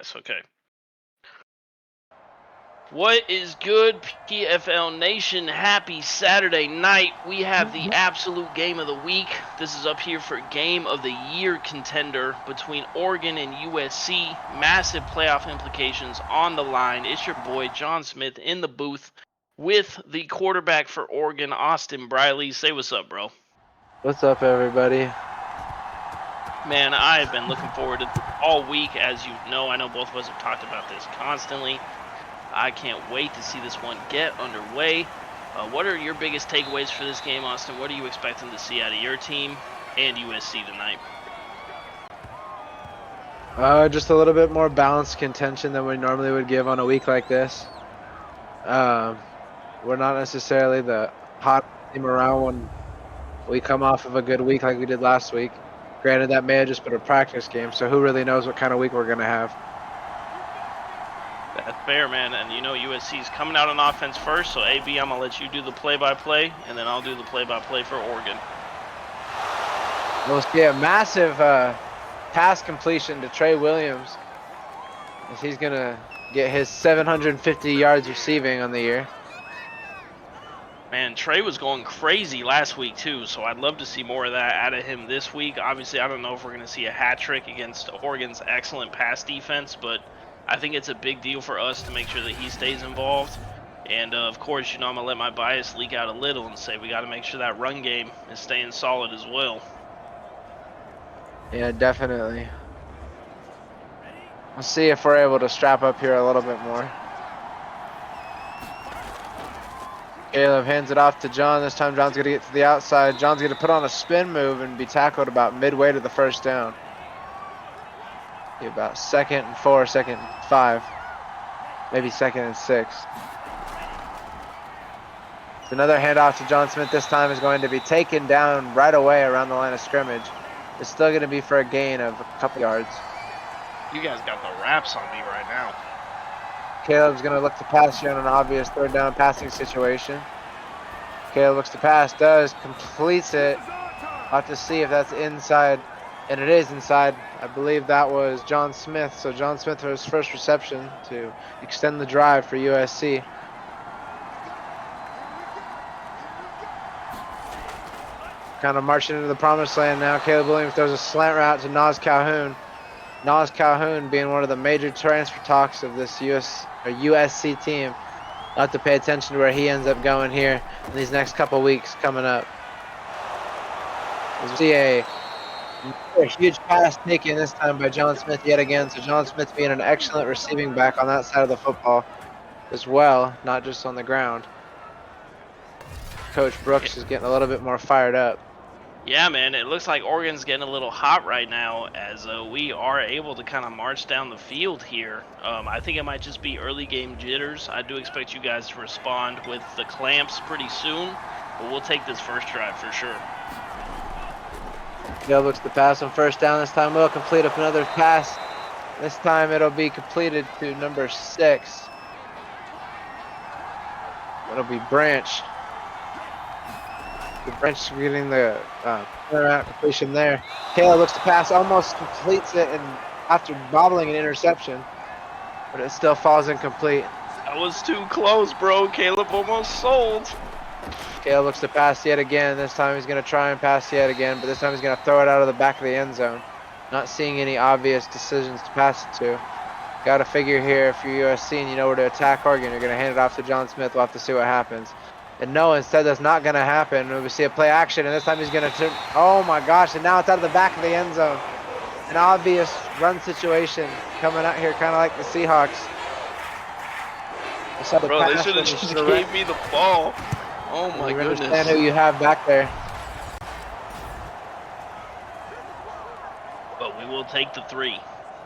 Nice. Okay. What is good, PFL Nation? Happy Saturday night. We have the absolute game of the week. This is up here for game of the year contender between Oregon and USC. Massive playoff implications on the line. It's your boy, John Smith, in the booth with the quarterback for Oregon, Austin Briley. Say what's up, bro. What's up, everybody? Man, I have been looking forward to this all week, as you know. I know both of us have talked about this constantly. I can't wait to see this one get underway. What are your biggest takeaways for this game, Austin? What are you expecting to see out of your team and USC tonight? Just a little bit more balanced contention than we normally would give on a week like this. We're not necessarily the hot team around when we come off of a good week like we did last week. Granted, that may have just been a practice game, so who really knows what kind of week we're going to have. That's fair, man. And you know USC's coming out on offense first, so AB, I'm going to let you do the play-by-play, and then I'll do the play-by-play for Oregon. We'll see a massive pass completion to Trey Williams. As he's going to get his 750 yards receiving on the year. Man, Trey was going crazy last week, too, so I'd love to see more of that out of him this week. Obviously, I don't know if we're going to see a hat trick against Oregon's excellent pass defense, but I think it's a big deal for us to make sure that he stays involved. And, of course, you know, I'm going to let my bias leak out a little and say we got to make sure that run game is staying solid as well. Yeah, definitely. We'll see if we're able to strap up here a little bit more. Caleb hands it off to John. This time John's going to get to the outside. John's going to put on a spin move and be tackled about midway to the first down. Be about 2nd and 4, 2nd and 5. Maybe 2nd and 6. It's another handoff to John Smith. This time is going to be taken down right away around the line of scrimmage. It's still going to be for a gain of a couple yards. You guys got the wraps on me right now. Caleb's going to look to pass here on an obvious 3rd down passing situation. Caleb looks to pass, completes it. I'll have to see if that's inside, and it is inside. I believe that was John Smith. So John Smith for his first reception to extend the drive for USC. Kind of marching into the promised land now. Caleb Williams throws a slant route to Nas Calhoun. Nas Calhoun being one of the major transfer talks of this USC team. I'll have to pay attention to where he ends up going here in these next couple weeks coming up. We'll see a huge pass taken this time by John Smith yet again. So John Smith being an excellent receiving back on that side of the football as well, not just on the ground. Coach Brooks is getting a little bit more fired up. Yeah, man, it looks like Oregon's getting a little hot right now as we are able to kind of march down the field here. I think it might just be early game jitters. I do expect you guys to respond with the clamps pretty soon, but we'll take this first drive for sure. Caleb looks to pass on 1st down. This time we'll complete up another pass. This time it'll be completed to number 6. It'll be Branch. The Branch getting the completion there. Caleb looks to pass, almost completes it, and after bobbling an interception, but it still falls incomplete. That was too close, bro. Caleb almost sold. Caleb looks to pass yet again. This time he's going to try and pass yet again, but this time he's going to throw it out of the back of the end zone. Not seeing any obvious decisions to pass it to. Got to figure here if you're USC and you know where to attack Oregon, you're going to hand it off to John Smith. We'll have to see what happens. And no, instead that's not going to happen. We see a play action, and this time he's going to turn. Oh my gosh, and now it's out of the back of the end zone. An obvious run situation coming out here, kind of like the Seahawks. Bro, they should have just gave me the ball. Oh my goodness. Understand who you have back there. But we will take the 3.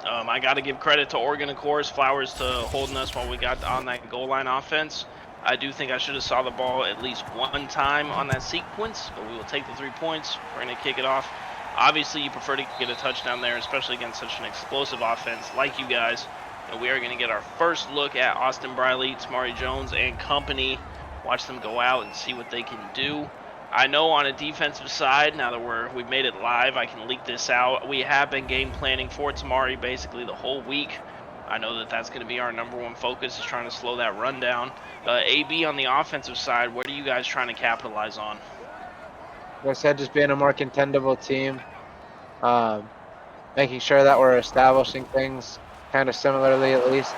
I got to give credit to Oregon, of course. Flowers to holding us while we got on that goal line offense. I do think I should have saw the ball at least one time on that sequence, but we will take the 3 points. We're going to kick it off. Obviously, you prefer to get a touchdown there, especially against such an explosive offense like you guys. And we are going to get our first look at Austin Briley, Tamari Jones, and company. Watch them go out and see what they can do. I know on a defensive side, now that we've made it live, I can leak this out. We have been game planning for Tamari basically the whole week. I know that that's going to be our #1 focus, is trying to slow that run down. AB on the offensive side, what are you guys trying to capitalize on? Like I said, just being a more contendable team, making sure that we're establishing things kind of similarly at least.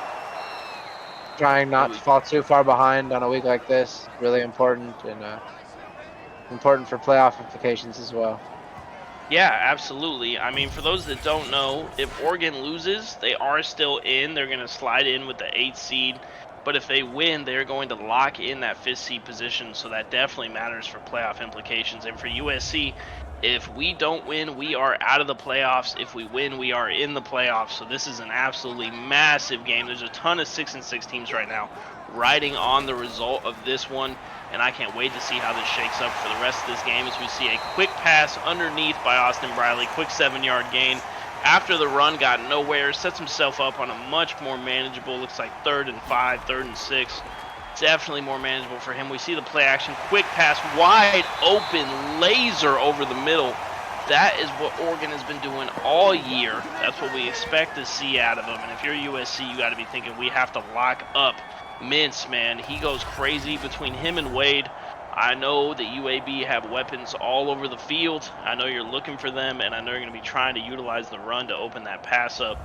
Trying not to fall too far behind on a week like this. Really important and important for playoff implications as well. Yeah, absolutely. I mean, for those that don't know, if Oregon loses, they are still in. They're going to slide in with the 8th seed. But if they win, they're going to lock in that 5th seed position. So that definitely matters for playoff implications. And for USC, if we don't win, we are out of the playoffs. If we win, we are in the playoffs. So this is an absolutely massive game. There's a ton of 6-6 teams right now riding on the result of this one. And I can't wait to see how this shakes up for the rest of this game as we see a quick pass underneath by Austin Briley, quick 7-yard gain. After the run got nowhere, sets himself up on a much more manageable, looks like 3rd and 5, 3rd and 6. Definitely more manageable for him. We see the play action, quick pass, wide open, laser over the middle. That is what Oregon has been doing all year. That's what we expect to see out of them. And if you're USC, you got to be thinking we have to lock up Mintz, man. He goes crazy between him and Wade. I know that UAB have weapons all over the field. I know you're looking for them, and I know you're going to be trying to utilize the run to open that pass up.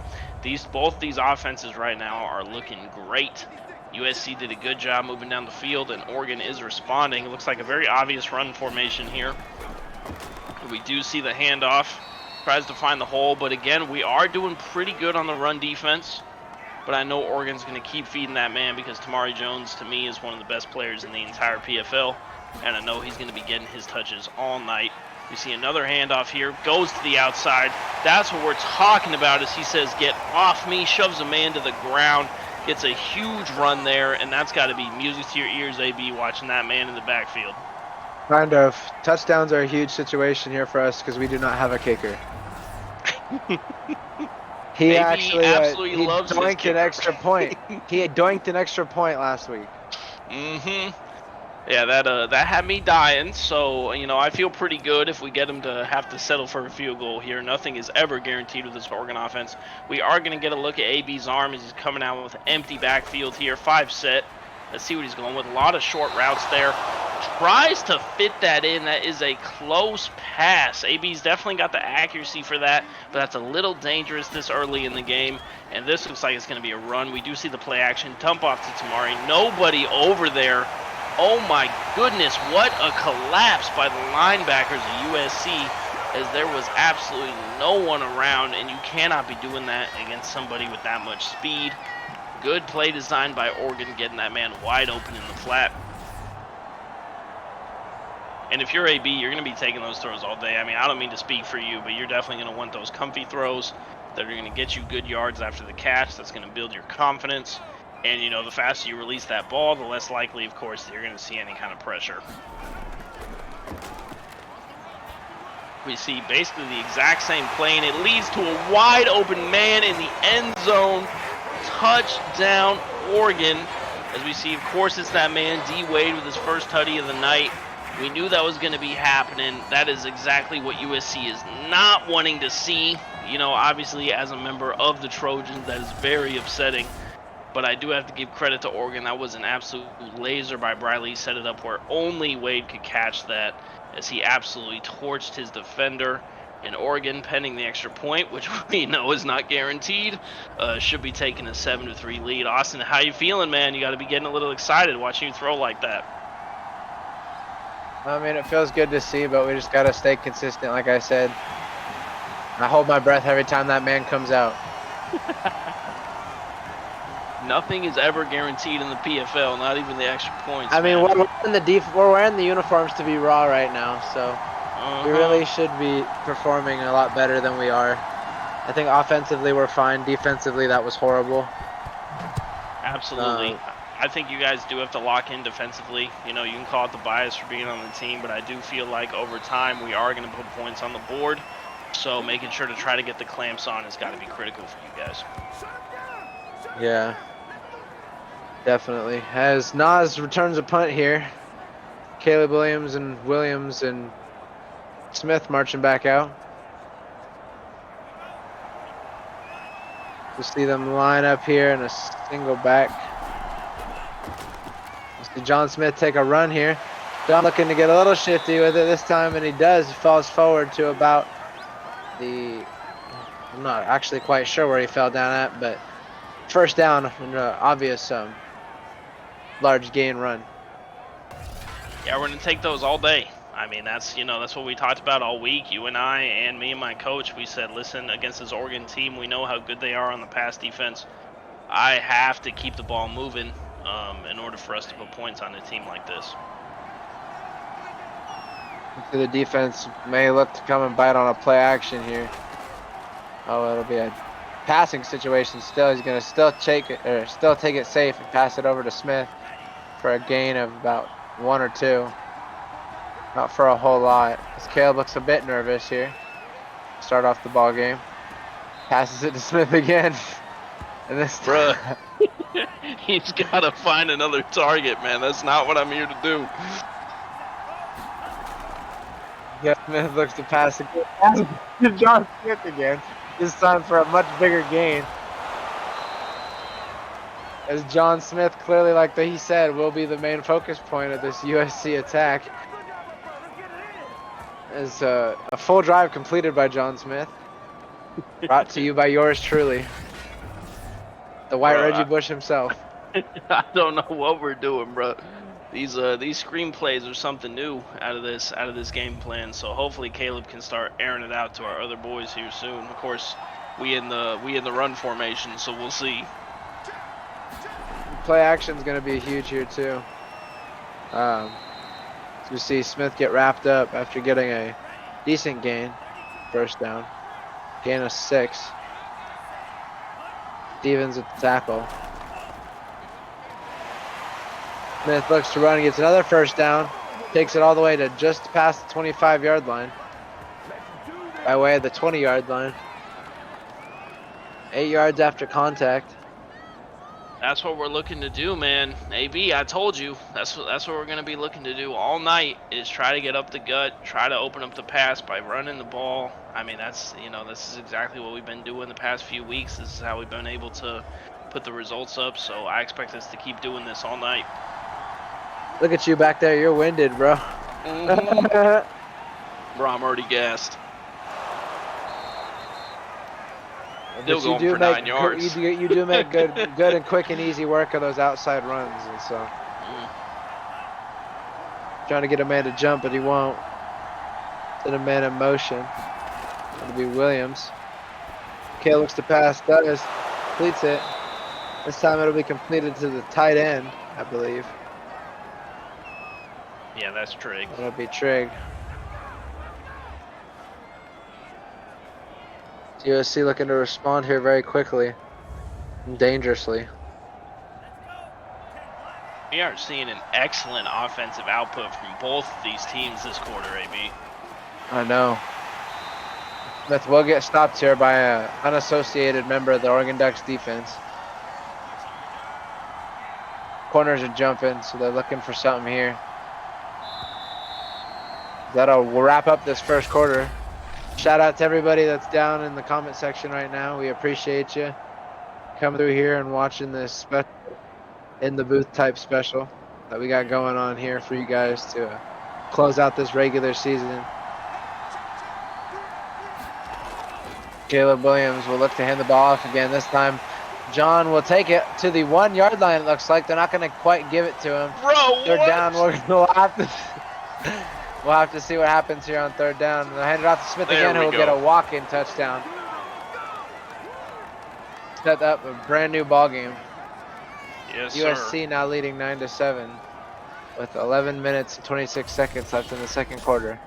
Both these offenses right now are looking great. USC did a good job moving down the field, and Oregon is responding. It looks like a very obvious run formation here. We do see the handoff. Tries to find the hole, but again, we are doing pretty good on the run defense. But I know Oregon's going to keep feeding that man because Tamari Jones, to me, is one of the best players in the entire PFL. And I know he's going to be getting his touches all night. We see another handoff here. Goes to the outside. That's what we're talking about as he says, get off me. Shoves a man to the ground. Gets a huge run there. And that's got to be music to your ears, AB, watching that man in the backfield. Kind of. Touchdowns are a huge situation here for us because we do not have a kicker. He actually absolutely he loves doinked an extra point. He had doinked an extra point last week. Yeah, that had me dying. So I feel pretty good if we get him to have to settle for a field goal here. Nothing is ever guaranteed with this Oregon offense. We are going to get a look at AB's arm as he's coming out with an empty backfield here. 5 set. Let's see what he's going with. A lot of short routes there. Tries to fit that in. That is a close pass. AB's definitely got the accuracy for that, but that's a little dangerous this early in the game. And this looks like it's going to be a run. We do see the play action. Dump off to Tamari. Nobody over there. Oh my goodness, what a collapse by the linebackers of USC, as there was absolutely no one around, and you cannot be doing that against somebody with that much speed. Good play design by Oregon, getting that man wide open in the flat. And if you're AB, you're going to be taking those throws all day. I mean, I don't mean to speak for you, but you're definitely going to want those comfy throws that are going to get you good yards after the catch. That's going to build your confidence. And, the faster you release that ball, the less likely, of course, that you're going to see any kind of pressure. We see basically the exact same play, and it leads to a wide open man in the end zone. Touchdown, Oregon. As we see, of course, it's that man, D. Wade, with his first tutty of the night. We knew that was going to be happening. That is exactly what USC is not wanting to see. Obviously, as a member of the Trojans, that is very upsetting. But I do have to give credit to Oregon. That was an absolute laser by Briley. He set it up where only Wade could catch that, as he absolutely torched his defender. And Oregon, pending the extra point, which we know is not guaranteed, should be taking a 7-3 lead. Austin, how you feeling, man? You got to be getting a little excited watching you throw like that. I mean, it feels good to see, but we just got to stay consistent, like I said. I hold my breath every time that man comes out. Nothing is ever guaranteed in the PFL, not even the extra points. I mean, we're wearing the uniforms to be raw right now, so we really should be performing a lot better than we are. I think offensively we're fine. Defensively, that was horrible. Absolutely. I think you guys do have to lock in defensively. You can call it the bias for being on the team, but I do feel like over time we are going to put points on the board. So making sure to try to get the clamps on has got to be critical for you guys. Yeah. Definitely. As Nas returns a punt here, Caleb Williams and Smith marching back out. You see them line up here in a single back. You see John Smith take a run here. John looking to get a little shifty with it this time, and he does. He falls forward to about the... I'm not actually quite sure where he fell down at, but first down and an obvious large gain run. Yeah, we're gonna take those all day. I mean, that's that's what we talked about all week. You and I and me and my coach, we said, listen, against this Oregon team, we know how good they are on the pass defense. I have to keep the ball moving in order for us to put points on a team like this. The defense may look to come and bite on a play action here. Oh, it'll be a passing situation still. He's gonna still take it safe and pass it over to Smith for a gain of about 1 or 2. Not for a whole lot. As Caleb looks a bit nervous here. Start off the ball game. Passes it to Smith again. And this Bruh, he's got to find another target, man. That's not what I'm here to do. Yeah, Smith looks to pass again. John Smith again. This time for a much bigger gain. As John Smith, clearly, like he said, will be the main focus point of this USC attack. As a full drive completed by John Smith. Brought to you by yours truly, the White Reggie Bush himself. I don't know what we're doing, bro. These screenplays are something new out of this game plan. So hopefully Caleb can start airing it out to our other boys here soon. Of course, we in the run formation, so we'll see. Play action is going to be huge here too. So you see Smith get wrapped up after getting a decent gain, first down, gain of 6. Stevens at the tackle. Smith looks to run and gets another first down. Takes it all the way to just past the 25-yard line. By way of the 20-yard line. 8 yards after contact. That's what we're looking to do, man. AB, I told you. That's what we're going to be looking to do all night, is try to get up the gut, try to open up the pass by running the ball. I mean, that's, this is exactly what we've been doing the past few weeks. This is how we've been able to put the results up. So I expect us to keep doing this all night. Look at you back there. You're winded, bro. Bro, I'm already gassed. Still But going for 9 yards. You do make good and quick and easy work of those outside runs, and so trying to get a man to jump, but he won't. Send a man in motion. It'll be Williams. K looks to pass, does, completes it. This time it'll be completed to the tight end, I believe. Yeah, that's Trig. It'll be Trig. USC looking to respond here very quickly and dangerously. We are seeing an excellent offensive output from both these teams this quarter, AB. I know. Smith will get stopped here by an unassociated member of the Oregon Ducks defense. Corners are jumping, so they're looking for something here. That'll wrap up this first quarter. Shout out to everybody that's down in the comment section right now. We appreciate you coming through here and watching this special in the booth type special that we got going on here for you guys to close out this regular season. Caleb Williams will look to hand the ball off again. This time, John will take it to the 1 yard line. It looks like they're not going to quite give it to him. Bro, they're down. We'll have to. We'll have to see what happens here on third down. They'll hand it off to Smith again, who will get a walk-in touchdown. Set up a brand new ball game. Yes, USC sir. now leading 9-7 with 11 minutes and 26 seconds left in the second quarter.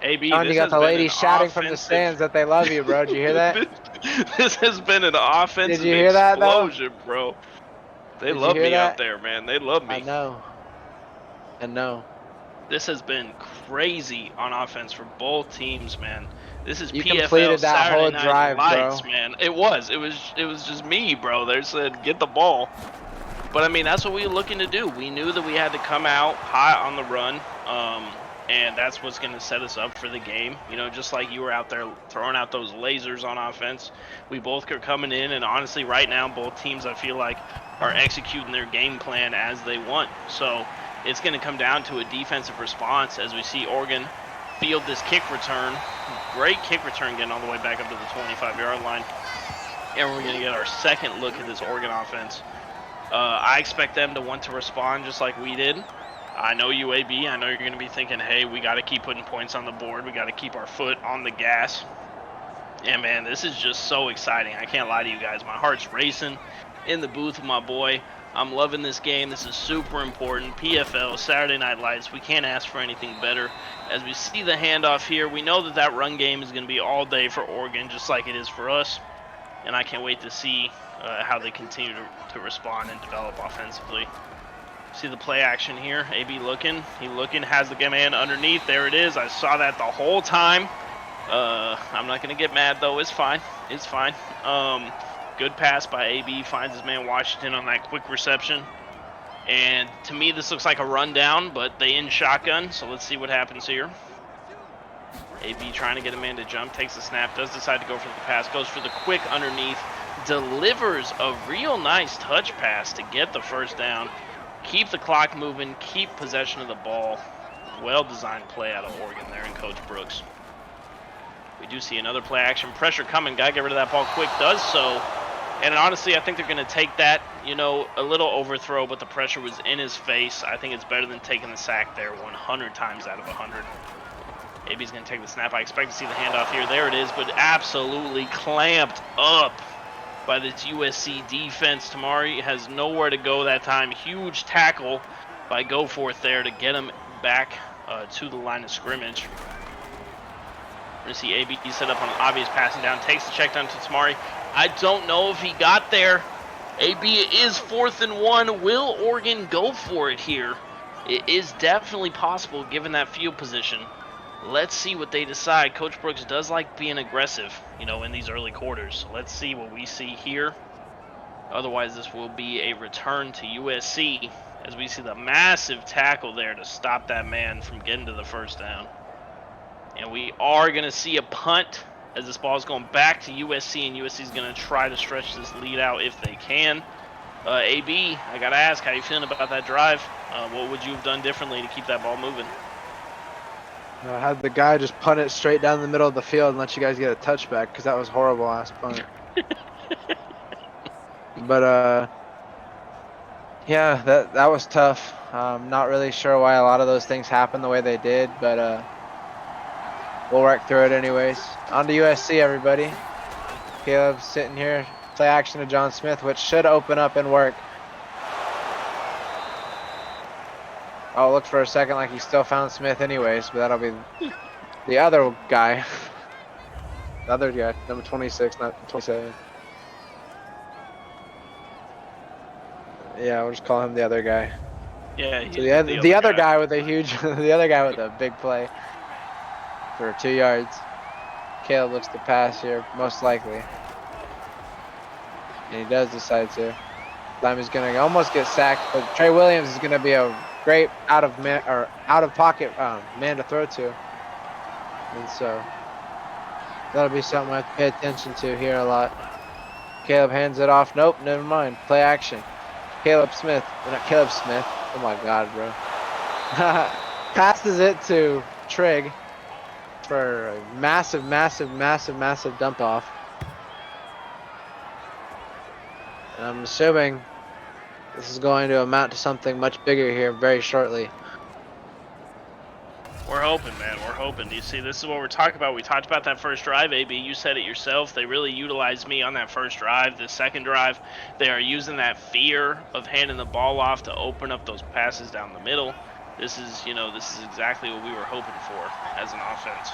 AB, John, you got the ladies shouting from the stands that they love you, bro. Did you hear that? This has been an offensive Did you hear that, explosion, bro. They love me out there, man. They love me. I know. I know. This has been crazy on offense for both teams, man. This is you PFL completed that Saturday whole Night drive, Lights, bro. man. It was just me, bro. They said get the ball, but I mean that's what we were looking to do. We knew that we had to come out hot on the run, and that's what's going to set us up for the game. You know, just like you were out there throwing out those lasers on offense, we both are coming in, and honestly, right now, both teams I feel like are executing their game plan as they want. So it's going to come down to a defensive response as we see Oregon field this kick return. Great kick return getting all the way back up to the 25-yard line. And we're going to get our second look at this Oregon offense. I expect them to want to respond just like we did. I know UAB, I know you're going to be thinking, hey, we got to keep putting points on the board. We got to keep our foot on the gas. And, man, this is just so exciting. I can't lie to you guys. My heart's racing in the booth with my boy. I'm loving this game. This is super important. PFL, Saturday Night Lights. We can't ask for anything better. As we see the handoff here, we know that that run game is going to be all day for Oregon, just like it is for us. And I can't wait to see how they continue to respond and develop offensively. See the play action here. AB looking. He looking. Has the man underneath. There it is. I saw that the whole time. I'm not going to get mad, though. It's fine. It's fine. Good pass by AB. Finds his man Washington on that quick reception. And to me, this looks like a rundown, but they in shotgun. So let's see what happens here. AB trying to get a man to jump. Takes the snap. Does decide to go for the pass. Goes for the quick underneath. Delivers a real nice touch pass to get the first down. Keep the clock moving. Keep possession of the ball. Well-designed play out of Oregon there in Coach Brooks. We do see another play action. Pressure coming. Got to get rid of that ball quick. Does so. And honestly, I think they're going to take that, you know, a little overthrow, but the pressure was in his face. I think it's better than taking the sack there 100 times out of 100. AB's going to take the snap. I expect to see the handoff here. There it is, but absolutely clamped up by this USC defense. Tamari has nowhere to go that time. Huge tackle by Goforth there to get him back to the line of scrimmage. We're going to see AB set up on an obvious passing down. Takes the check down to Tamari. I don't know if he got there. AB is 4th and 1. Will Oregon go for it here? It is definitely possible given that field position. Let's see what they decide. Coach Brooks does like being aggressive, you know, in these early quarters. So let's see what we see here. Otherwise, this will be a return to USC as we see the massive tackle there to stop that man from getting to the first down. And we are going to see a punt as this ball is going back to USC, and USC is going to try to stretch this lead out if they can. AB, I got to ask, how you feeling about that drive? What would you have done differently to keep that ball moving? I had the guy just punt it straight down the middle of the field and let you guys get a touchback because that was horrible last punt. But yeah, that was tough. Not really sure why a lot of those things happened the way they did, but we'll work through it anyways. On to USC, everybody. Caleb's sitting here. Play action to John Smith, which should open up and work. Oh, it looked for a second like he still found Smith anyways, but that'll be the other guy. The other guy, number 26, not 27. Yeah, we'll just call him the other guy. Yeah, so the other guy with a huge, the other guy with a big play for 2 yards. Caleb looks to pass here, most likely. And he does decide to. Time he's gonna almost get sacked, but Trey Williams is gonna be a great out of pocket man to throw to, and so that'll be something I have to pay attention to here a lot. Caleb hands it off. Nope, never mind. Play action. Caleb Smith, not Caleb Smith. Oh my God, bro. Passes it to Trigg for a massive dump off. And I'm assuming this is going to amount to something much bigger here very shortly. We're hoping, man. We're hoping. You see, this is what we're talking about. We talked about that first drive, AB. You said it yourself. They really utilized me on that first drive. The second drive, they are using that fear of handing the ball off to open up those passes down the middle. This is, you know, this is exactly what we were hoping for as an offense.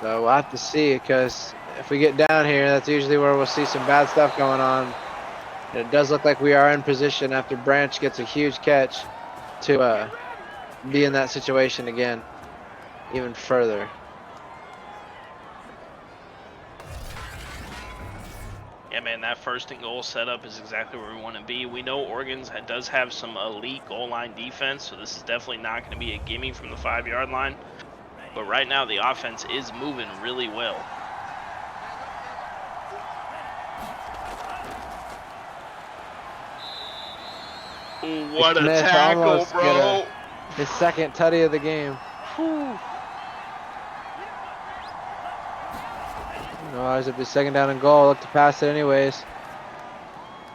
So we'll have to see, because if we get down here, that's usually where we'll see some bad stuff going on. And it does look like we are in position after Branch gets a huge catch to be in that situation again, even further. Yeah, man, that first and goal setup is exactly where we want to be. We know Oregon does have some elite goal line defense, so this is definitely not going to be a gimme from the 5-yard line. But right now, the offense is moving really well. Ooh, what a Smith tackle, almost bro! His second tutty of the game. Whew. No, ours would be second down and goal. Look to pass it anyways.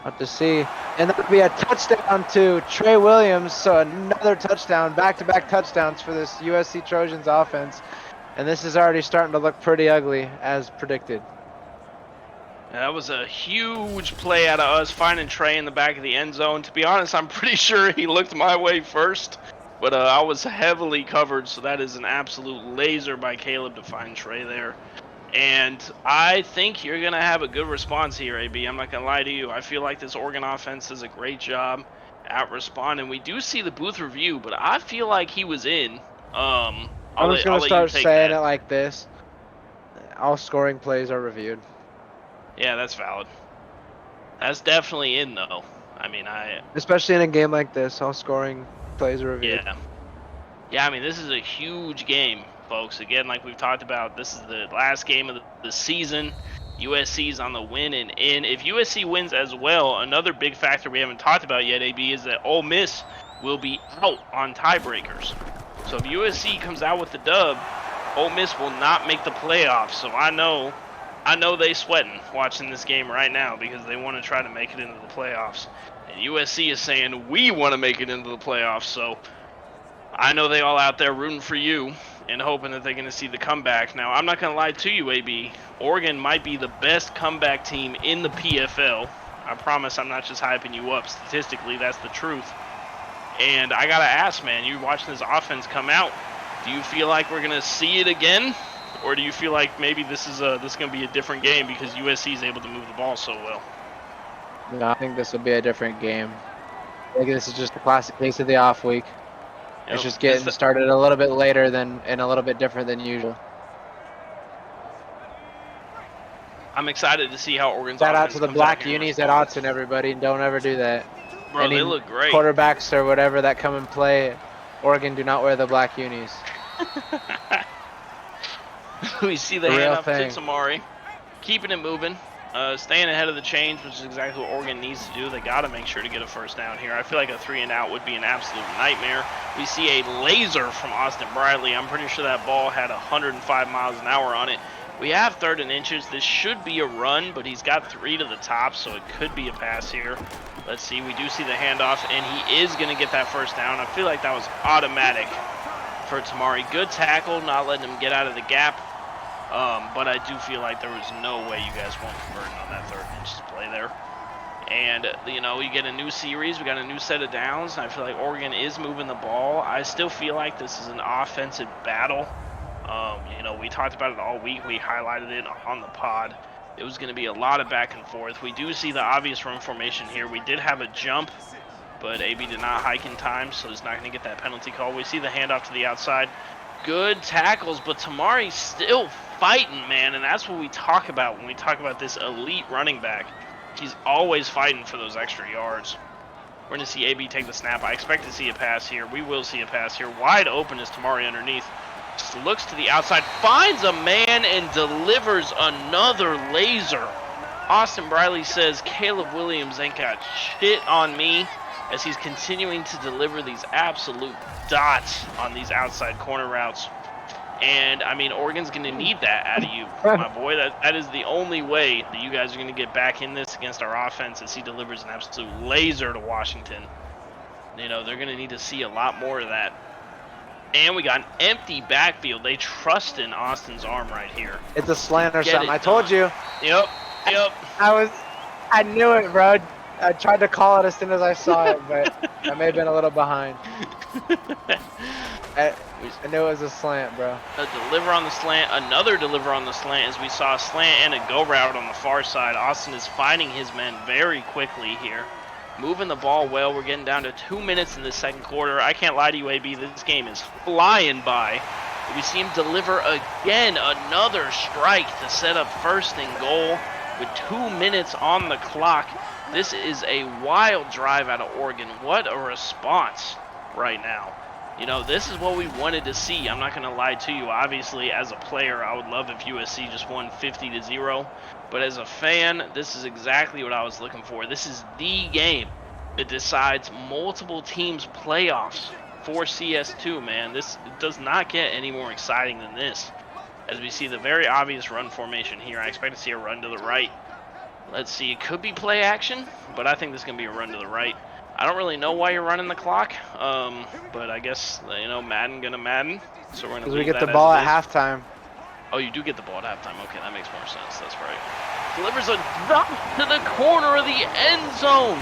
Have to see. And that would be a touchdown to Trey Williams. So another touchdown, back-to-back touchdowns for this USC Trojans offense. And this is already starting to look pretty ugly, as predicted. That was a huge play out of us finding Trey in the back of the end zone. To be honest, I'm pretty sure he looked my way first. But I was heavily covered, so that is an absolute laser by Caleb to find Trey there. And I think you're going to have a good response here, AB. I'm not going to lie to you. I feel like this Oregon offense does a great job at responding. We do see the booth review, but I feel like he was in. I'm just going to start saying it like this. All scoring plays are reviewed. Yeah, that's valid. That's definitely in, though. I mean, especially in a game like this, all scoring plays are reviewed. Yeah, I mean, this is a huge game, folks. Again, like we've talked about, this is the last game of the season. USC's on the win and in. If USC wins as well, another big factor we haven't talked about yet, AB, is that Ole Miss will be out on tiebreakers. So if USC comes out with the dub, Ole Miss will not make the playoffs. So I know they sweating watching this game right now because they want to try to make it into the playoffs. And USC is saying we want to make it into the playoffs. So I know they all out there rooting for you and hoping that they're going to see the comeback. Now, I'm not going to lie to you, AB. Oregon might be the best comeback team in the PFL. I promise I'm not just hyping you up. Statistically, that's the truth. And I got to ask, man, you're watching this offense come out. Do you feel like we're going to see it again? Or do you feel like maybe this is going to be a different game because USC is able to move the ball so well? No, I think this will be a different game. I think this is just a classic case of the off week. It's just getting started a little bit later and a little bit different than usual. I'm excited to see how Oregon's shout out to the black unis at Autzen, everybody. Don't ever do that. Bro, they look great. Quarterbacks or whatever that come and play, Oregon, do not wear the black unis. We see the handoff to Tamari. Keeping it moving. Staying ahead of the chains, which is exactly what Oregon needs to do. They got to make sure to get a first down here. I feel like a 3-and-out would be an absolute nightmare. We see a laser from Austin Briley. I'm pretty sure that ball had 105 miles an hour on it. We have 3rd and inches. This should be a run, but he's got 3 to the top, so it could be a pass here. Let's see. We do see the handoff, and he is going to get that first down. I feel like that was automatic for Tamari. Good tackle, not letting him get out of the gap. But I do feel like there was no way you guys won't convert on that 3rd and inches play there. And, you know, you get a new series. We got a new set of downs. And I feel like Oregon is moving the ball. I still feel like this is an offensive battle. You know, we talked about it all week. We highlighted it on the pod. It was going to be a lot of back and forth. We do see the obvious run formation here. We did have a jump, but AB did not hike in time, so he's not going to get that penalty call. We see the handoff to the outside. Good tackles, but Tamari's still fighting, man, and that's what we talk about when we talk about this elite running back. He's always fighting for those extra yards. We're going to see AB take the snap. I expect to see a pass here. We will see a pass here. Wide open is Tamari underneath. Just looks to the outside, finds a man, and delivers another laser. Austin Briley says, Caleb Williams ain't got shit on me, as he's continuing to deliver these absolute dots on these outside corner routes. And, I mean, Oregon's going to need that out of you, my boy. That is the only way that you guys are going to get back in this against our offense, as he delivers an absolute laser to Washington. You know, they're going to need to see a lot more of that. And we got an empty backfield. They trust in Austin's arm right here. It's a slant or something. I told you. Yep. I knew it, bro. I tried to call it as soon as I saw it, but I may have been a little behind. I knew it was a slant, bro. A deliver on the slant, another deliver on the slant, as we saw a slant and a go route on the far side. Austin is finding his men very quickly here. Moving the ball well. We're getting down to 2 minutes in the second quarter. I can't lie to you, AB. This game is flying by. We see him deliver again another strike to set up 1st and goal. with 2 minutes on the clock. This is a wild drive out of Oregon. What a response right now. You know, this is what we wanted to see. I'm not going to lie to you. Obviously, as a player, I would love if USC just won 50-0. But as a fan, this is exactly what I was looking for. This is the game that decides multiple teams' playoffs for CS2, man. This does not get any more exciting than this. As we see the very obvious run formation here, I expect to see a run to the right. Let's see, it could be play action, but I think this is going to be a run to the right. I don't really know why you're running the clock, but I guess, you know, Madden gonna Madden. So we're going to Because we get the ball at halftime. Oh, you do get the ball at halftime. Okay, that makes more sense. That's right. Delivers a drop to the corner of the end zone.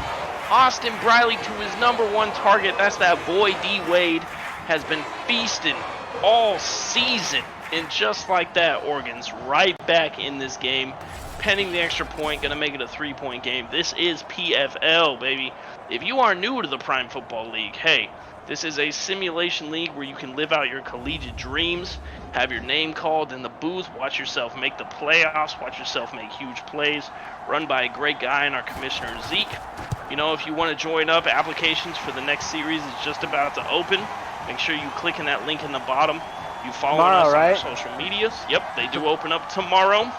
Austin Briley to his #1 target. That's that boy D. Wade. Has been feasting all season. And just like that, Oregon's right back in this game. Penning the extra point, going to make it a 3-point game. This is PFL, baby. If you are new to the Prime Football League, hey, this is a simulation league where you can live out your collegiate dreams, have your name called in the booth, watch yourself make the playoffs, watch yourself make huge plays, run by a great guy in our commissioner, Zeke. You know, if you want to join up, applications for the next series is just about to open. Make sure you click in that link in the bottom. You follow us on our social medias. Yep, they do open up tomorrow.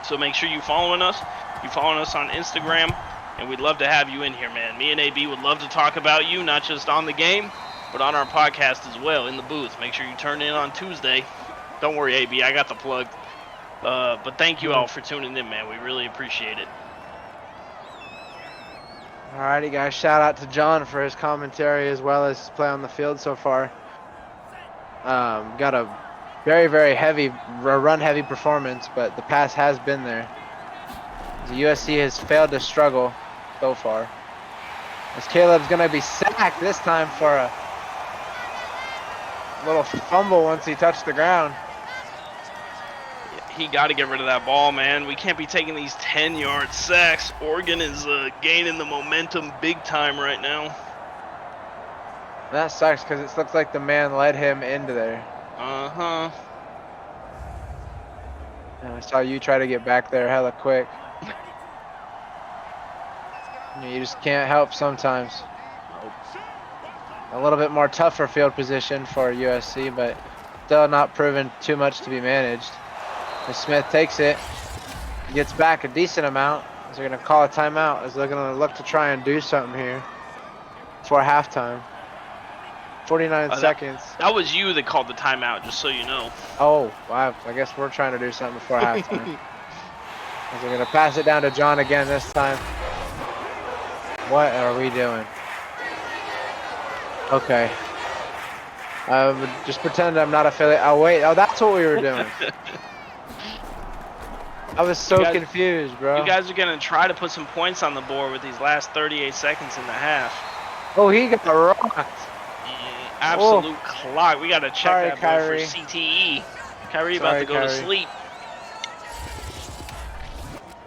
So make sure you following us. You following us on Instagram. And we'd love to have you in here, man. Me and AB would love to talk about you, not just on the game, but on our podcast as well, in the booth. Make sure you turn in on Tuesday. Don't worry, AB, I got the plug. But thank you all for tuning in, man. We really appreciate it. Alrighty, guys. Shout out to John for his commentary as well as his play on the field so far. Got a very, very run-heavy performance, but the pass has been there. The USC has failed to struggle so far. As Caleb's going to be sacked this time for a little fumble once he touched the ground. He got to get rid of that ball, man. We can't be taking these 10-yard sacks. Oregon is gaining the momentum big time right now. That sucks because it looks like the man led him into there. Uh-huh. And I saw you try to get back there hella quick. You just can't help sometimes. A little bit more tougher field position for USC, but still not proven too much to be managed. As Smith takes it, he gets back a decent amount. As they're going to call a timeout, as they're going to look to try and do something here before halftime. 49 seconds. That was you that called the timeout, just so you know. Oh, wow. I guess we're trying to do something before halftime. As they're going to pass it down to John again this time. What are we doing? Okay. Just pretend I'm not affiliated. Oh, wait. Oh, that's what we were doing. I was so confused, bro. You guys are going to try to put some points on the board with these last 38 seconds in the half. Oh, he got rocked. Absolute clock. We got to check that board for CTE. Kyrie about to go to sleep.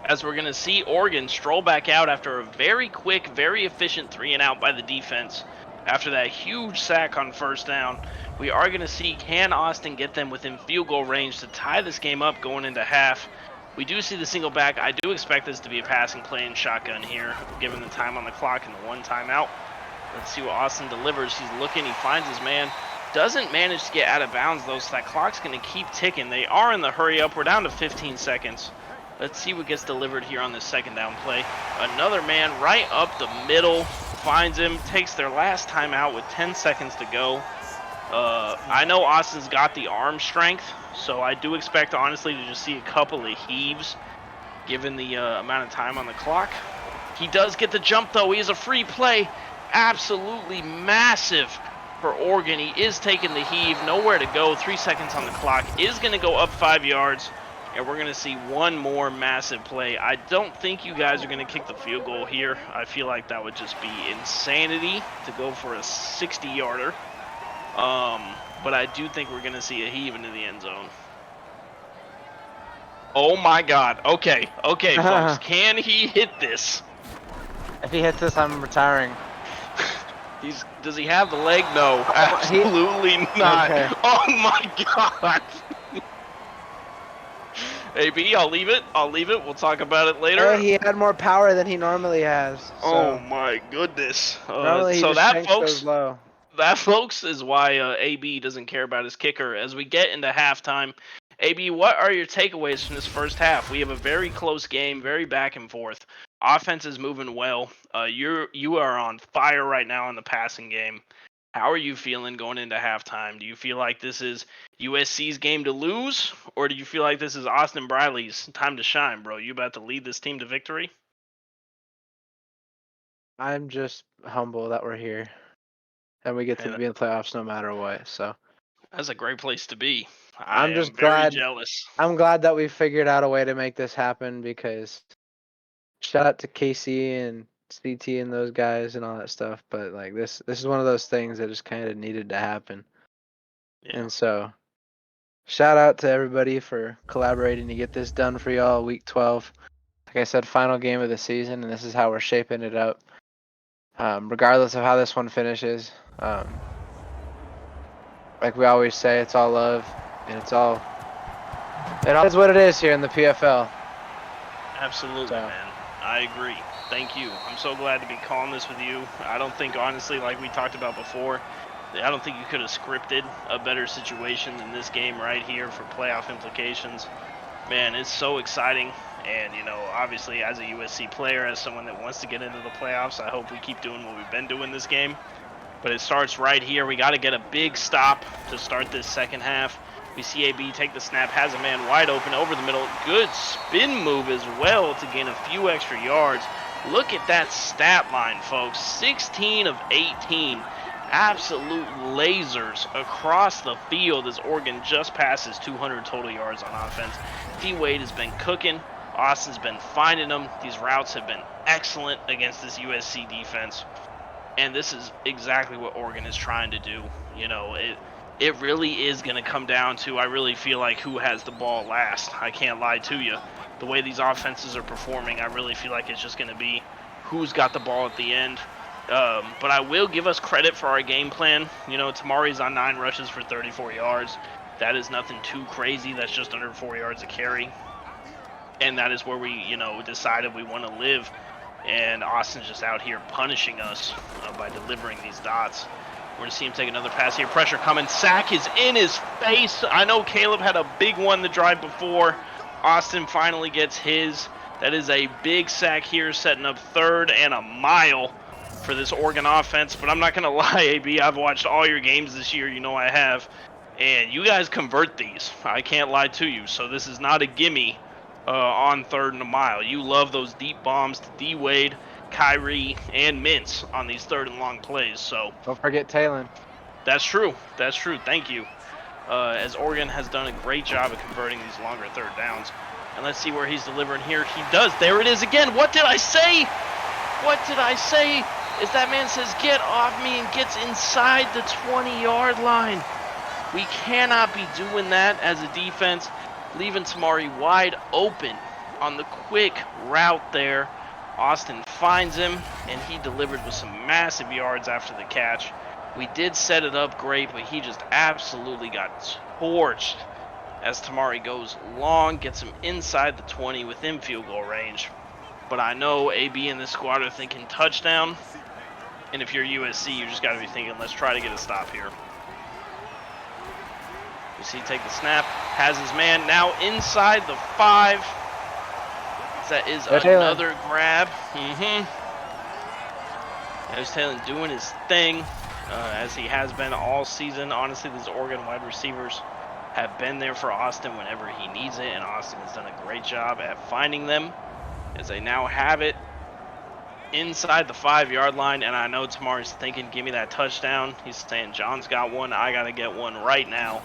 As we're going to see Oregon stroll back out after a very quick, very efficient 3-and-out by the defense. After that huge sack on first down, we are going to see, can Austin get them within field goal range to tie this game up going into half. We do see the single back. I do expect this to be a passing play and shotgun here, given the time on the clock and the one timeout. Let's see what Austin delivers. He's looking, he finds his man. Doesn't manage to get out of bounds though, so that clock's going to keep ticking. They are in the hurry up. We're down to 15 seconds. Let's see what gets delivered here on this second down play. Another man right up the middle, finds him, takes their last timeout with 10 seconds to go. I know Austin's got the arm strength, so I do expect, honestly, to just see a couple of heaves, given the amount of time on the clock. He does get the jump, though. He is a free play. Absolutely massive for Oregon. He is taking the heave. Nowhere to go. 3 seconds on the clock. Is going to go up 5 yards. And we're going to see one more massive play. I don't think you guys are going to kick the field goal here. I feel like that would just be insanity to go for a 60-yarder. But I do think we're going to see a heave into the end zone. Oh, my God. Okay, folks. Can he hit this? If he hits this, I'm retiring. Does he have the leg? No, absolutely not. Okay. Oh, my God. AB, I'll leave it. I'll leave it. We'll talk about it later. Hey, he had more power than he normally has. Oh So my goodness. normally he So just that, shanks those folks, low. is why AB doesn't care about his kicker. As we get into halftime, AB, what are your takeaways from this first half? We have a very close game, very back and forth. Offense is moving well. You are on fire right now in the passing game. How are you feeling going into halftime? Do you feel like this is USC's game to lose, or do you feel like this is Austin Briley's time to shine, bro? You about to lead this team to victory? I'm just humble that we're here and we get to And be in the playoffs no matter what. So that's a great place to be. I I'm am just very glad. jealous. I'm glad that we figured out a way to make this happen because shout out to KC and CT and those guys and all that stuff. But like this is one of those things that just kind of needed to happen. Yeah. And so shout out to everybody for collaborating to get this done for y'all. Week 12, like I said, final game of the season, and this is how we're shaping it up. Regardless of how this one finishes, like we always say, it's all love, and it all is what it is here in the PFL. Absolutely, So man. I agree. Thank you. I'm so glad to be calling this with you. I don't think, honestly, like we talked about before, I don't think you could have scripted a better situation than this game right here for playoff implications. Man, it's so exciting. And, obviously, as a USC player, as someone that wants to get into the playoffs, I hope we keep doing what we've been doing this game. But it starts right here. We got to get a big stop to start this second half. We see AB take the snap, has a man wide open over the middle. Good spin move as well to gain a few extra yards. Look at that stat line, folks. 16 of 18. Absolute lasers across the field as Oregon just passes 200 total yards on offense. D-Wade has been cooking. Austin's been finding them. These routes have been excellent against this USC defense. And this is exactly what Oregon is trying to do. It really is going to come down to, I really feel like, who has the ball last. I can't lie to you. The way these offenses are performing, I really feel like it's just going to be who's got the ball at the end. But I will give us credit for our game plan. Tamari's on 9 rushes for 34 yards. That is nothing too crazy. That's just under 4 yards a carry. And that is where we, decided we want to live. And Austin's just out here punishing us by delivering these dots. We're going to see him take another pass here. Pressure coming. Sack is in his face. I know Caleb had a big one the drive before. Austin finally gets his. That is a big sack here, setting up 3rd and a mile for this Oregon offense. But I'm not going to lie, AB. I've watched all your games this year. You know I have. And you guys convert these. I can't lie to you. So this is not a gimme. On 3rd and a mile. You love those deep bombs to D-Wade, Kyrie, and Mintz on these 3rd and long plays. So don't forget Talon. That's true. That's true. Thank you. As Oregon has done a great job of converting these longer 3rd downs. And let's see where he's delivering here. He does. There it is again. What did I say? What did I say? Is that man says, get off me, and gets inside the 20-yard line. We cannot be doing that as a defense. Leaving Tamari wide open on the quick route there. Austin finds him, and he delivered with some massive yards after the catch. We did set it up great, but he just absolutely got torched as Tamari goes long, gets him inside the 20 within field goal range. But I know AB and this squad are thinking touchdown, and if you're USC, you just got to be thinking, let's try to get a stop here. You see, take the snap, has his man now inside the 5. That is another grab. There's Taylor doing his thing, as he has been all season. Honestly, these Oregon wide receivers have been there for Austin whenever he needs it, and Austin has done a great job at finding them, as they now have it inside the 5-yard line. And I know Tamari's thinking, give me that touchdown. He's saying, John's got one, I got to get one right now.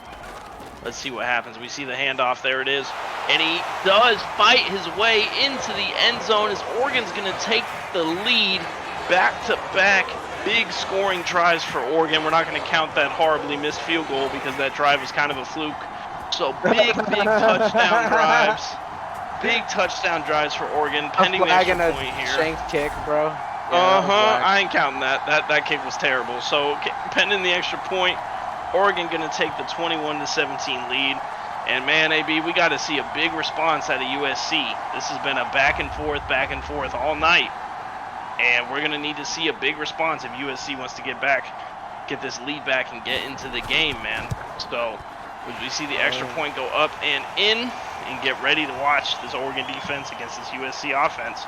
Let's see what happens. We see the handoff. There it is. And he does fight his way into the end zone as Oregon's going to take the lead. Back-to-back big scoring tries for Oregon. We're not going to count that horribly missed field goal because that drive was kind of a fluke. So big touchdown drives. Big touchdown drives for Oregon, pending the extra point here. Shanked kick, bro. Yeah, I ain't counting that. That kick was terrible. So pending the extra point, Oregon going to take the 21-17 lead. And man, AB, we got to see a big response out of USC. This has been a back and forth all night. And we're going to need to see a big response if USC wants to get this lead back and get into the game, man. So, as we see the extra point go up and in, and get ready to watch this Oregon defense against this USC offense.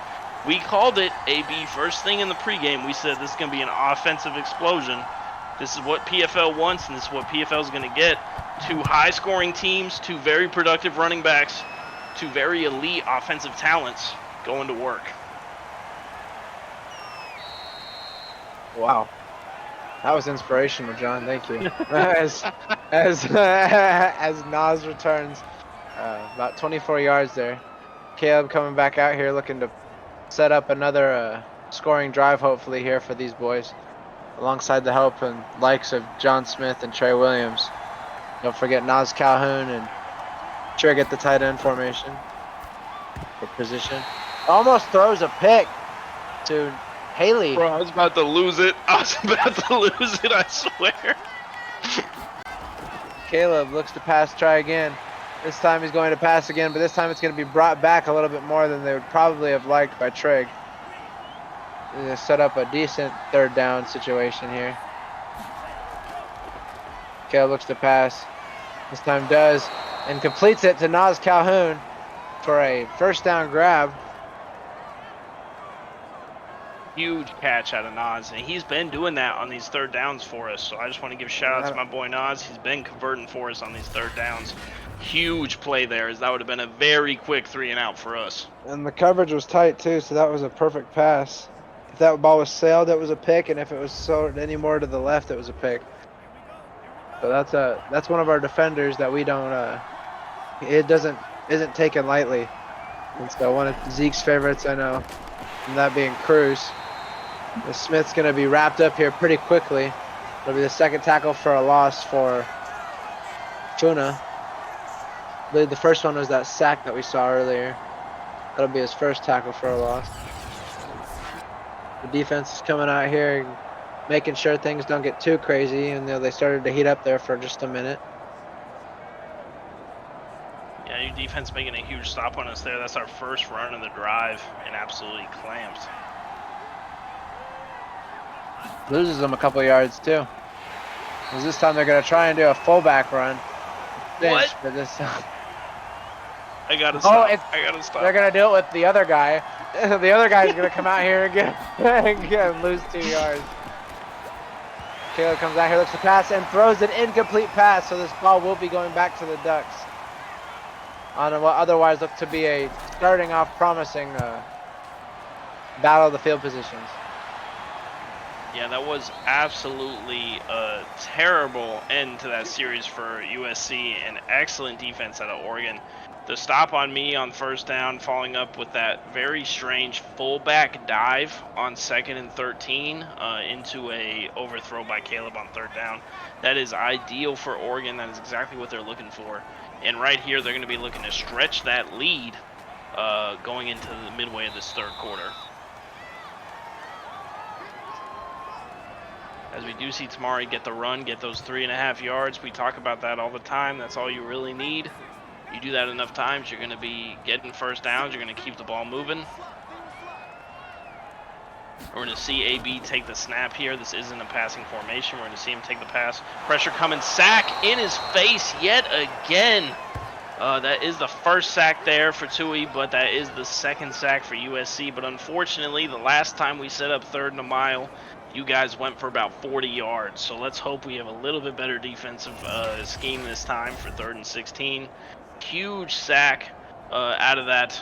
We called it, AB, first thing in the pregame. We said this is going to be an offensive explosion. This is what PFL wants, and this is what PFL is going to get. Two high-scoring teams, two very productive running backs, two very elite offensive talents going to work. Wow. That was inspirational, John. Thank you. as Nas returns, about 24 yards there. Caleb coming back out here looking to set up another scoring drive, hopefully, here for these boys, alongside the help and likes of John Smith and Trey Williams. Don't forget Nas Calhoun and Trig at the tight end formation for position. Almost throws a pick to Haley. Bro, I was about to lose it. I swear. Caleb looks to pass, try again. This time he's going to pass again, but this time it's going to be brought back a little bit more than they would probably have liked by Trig. They're going to set up a decent third down situation here. Caleb looks to pass. This time does, and completes it to Nas Calhoun for a first down grab. Huge catch out of Nas, and he's been doing that on these third downs for us. So I just want to give shout out to my boy Nas. He's been converting for us on these third downs. Huge play there, as that would have been a very quick 3-and-out for us. And the coverage was tight too, so that was a perfect pass. If that ball was sailed, it was a pick, and if it was sold any more to the left, it was a pick. So that's one of our defenders that we don't isn't taken lightly. And so one of Zeke's favorites, I know, and that being Cruz. The Smith's going to be wrapped up here pretty quickly. It'll be the second tackle for a loss for Funa. I believe the first one was that sack that we saw earlier. That'll be his first tackle for a loss. The defense is coming out here, making sure things don't get too crazy, and they started to heat up there for just a minute. Yeah, your defense making a huge stop on us there. That's our first run of the drive, and absolutely clamped. Loses them a couple yards too. Because this time they're going to try and do a fullback run. What? But this time. I gotta stop. They're going to do it with the other guy. The other guy's going to come out here and lose 2 yards. Caleb comes out here, looks to pass, and throws an incomplete pass, so this ball will be going back to the Ducks on what otherwise looked to be a starting off promising battle of the field positions. Yeah, that was absolutely a terrible end to that series for USC. An excellent defense out of Oregon. The stop on me on first down, following up with that very strange fullback dive on 2nd and 13 into a overthrow by Caleb on third down. That is ideal for Oregon. That is exactly what they're looking for. And right here, they're going to be looking to stretch that lead going into the midway of this third quarter. As we do see Tamari get the run, get those 3.5 yards. We talk about that all the time. That's all you really need. You do that enough times, you're going to be getting first downs. You're going to keep the ball moving. We're going to see AB take the snap here. This isn't a passing formation. We're going to see him take the pass. Pressure coming, sack in his face yet again. That is the first sack there for Tui, but that is the second sack for USC. But unfortunately, the last time we set up 3rd and a mile, you guys went for about 40 yards. So let's hope we have a little bit better defensive scheme this time for 3rd and 16. Huge sack out of that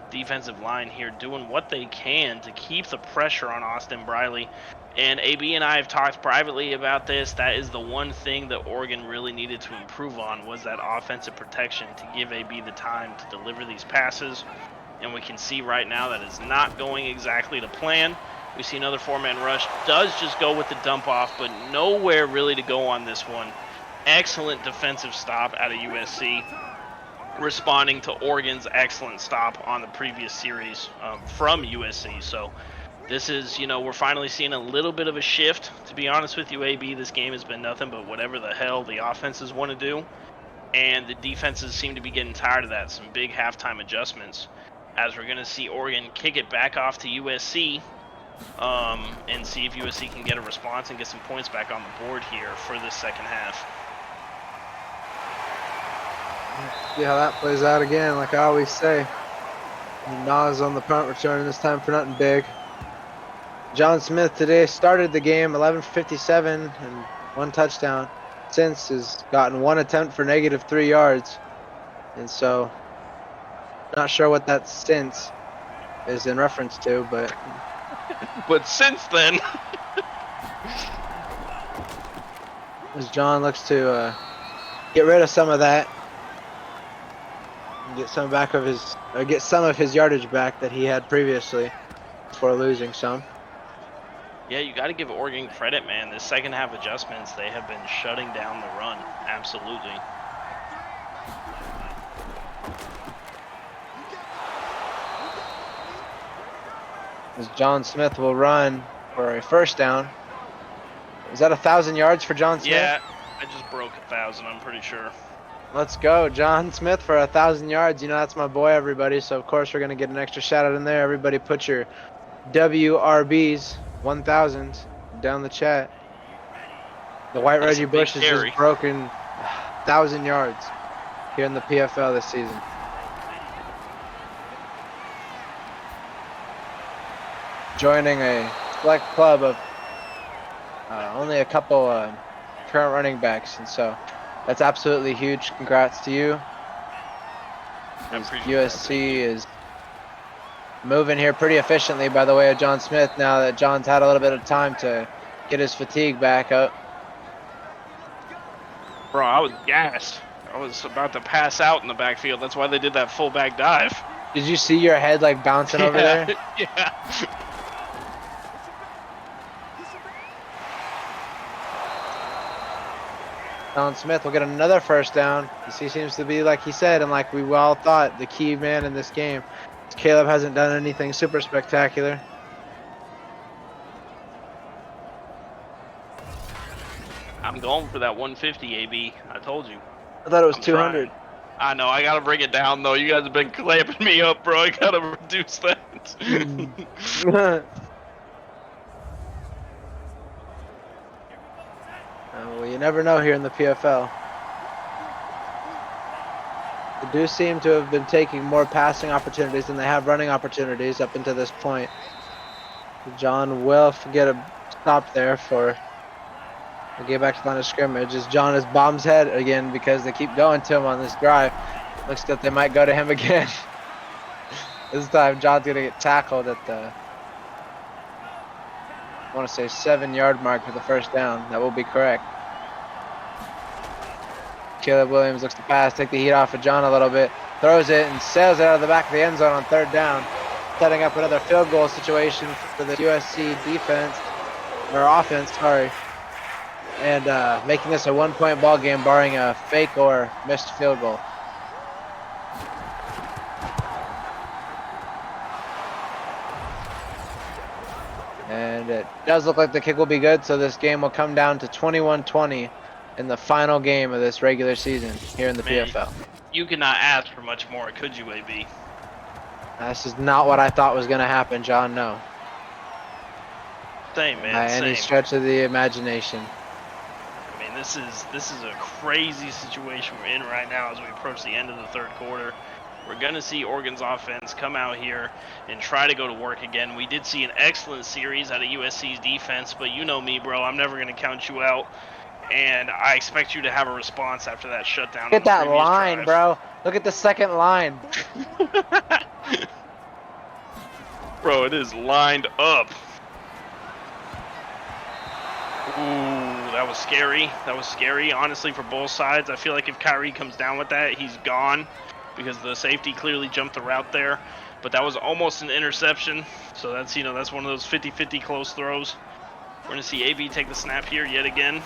defensive line here, doing what they can to keep the pressure on Austin Briley. And AB and I have talked privately about this. That is the one thing that Oregon really needed to improve on, was that offensive protection to give AB the time to deliver these passes. And we can see right now that it's not going exactly to plan. We see another 4-man rush. Does just go with the dump off, but nowhere really to go on this one. Excellent defensive stop out of USC, responding to Oregon's excellent stop on the previous series from USC. So this is, we're finally seeing a little bit of a shift. To be honest with you, AB, this game has been nothing but whatever the hell the offenses want to do. and the defenses seem to be getting tired of that. Some big halftime adjustments, as we're going to see Oregon kick it back off to USC, and see if USC can get a response and get some points back on the board here for this second half. See how that plays out again, like I always say. Nas on the punt return, this time for nothing big. John Smith today started the game 11:57 and 1 touchdown. Since has gotten 1 attempt for -3 yards, and so not sure what that since is in reference to, but since then, as John looks to get rid of some of that, and get some back of his, or get some of his yardage back that he had previously before losing some. yeah, you got to give Oregon credit, man. The second half adjustments, they have been shutting down the run. Absolutely. As John Smith will run for a first down. Is that 1,000 yards for John Smith? Yeah, I just broke 1,000, I'm pretty sure. Let's go, John Smith for 1,000 yards. You know, that's my boy, everybody. So, of course, we're going to get an extra shout out in there. Everybody put your WRBs 1,000 down the chat. The White That's Reggie a big Bush has carry. just broken 1,000 yards here in the PFL this season. Joining a select club of only a couple current running backs, and so that's absolutely huge. Congrats to you. USC is moving here pretty efficiently by the way of John Smith now that John's had a little bit of time to get his fatigue back up. Bro, I was gassed. I was about to pass out in the backfield. That's why they did that fullback dive. Did you see your head like bouncing over there? Yeah. John Smith will get another first down. He seems to be, like he said, and like we all thought, the key man in this game. Caleb hasn't done anything super spectacular. I'm going for that 150, AB. I told you. I thought it was I'm 200. trying. I know. I gotta bring it down though. You guys have been clamping me up, bro. I gotta reduce that. Well, you never know here in the PFL. They do seem to have been taking more passing opportunities than they have running opportunities up until this point. John will get a stop there for the get back to the line of scrimmage as John is bombs head again because they keep going to him on this drive. Looks like they might go to him again. This time John's gonna get tackled at the, I want to say 7-yard mark for the first down. That will be correct. Caleb Williams looks to pass, take the heat off of John a little bit, throws it and sails it out of the back of the end zone on 3rd down, setting up another field goal situation for the USC defense, or offense, sorry, and making this a 1-point ball game barring a fake or missed field goal. And it does look like the kick will be good, so this game will come down to 21-20 in the final game of this regular season here in the PFL. You cannot ask for much more, could you, AB? This is not what I thought was going to happen, John, no. Same, man, By any stretch of the imagination. I mean, this is a crazy situation we're in right now as we approach the end of the 3rd quarter. We're going to see Oregon's offense come out here and try to go to work again. We did see an excellent series out of USC's defense, but you know me, bro. I'm never going to count you out. And I expect you to have a response after that shutdown. Look at that line, drive. bro. Look at the second line. Bro, it is lined up. Ooh, that was scary. That was scary, honestly, for both sides. I feel like if Kyrie comes down with that, he's gone, because the safety clearly jumped the route there. But that was almost an interception. So that's, that's one of those 50-50 close throws. We're going to see AB take the snap here yet again.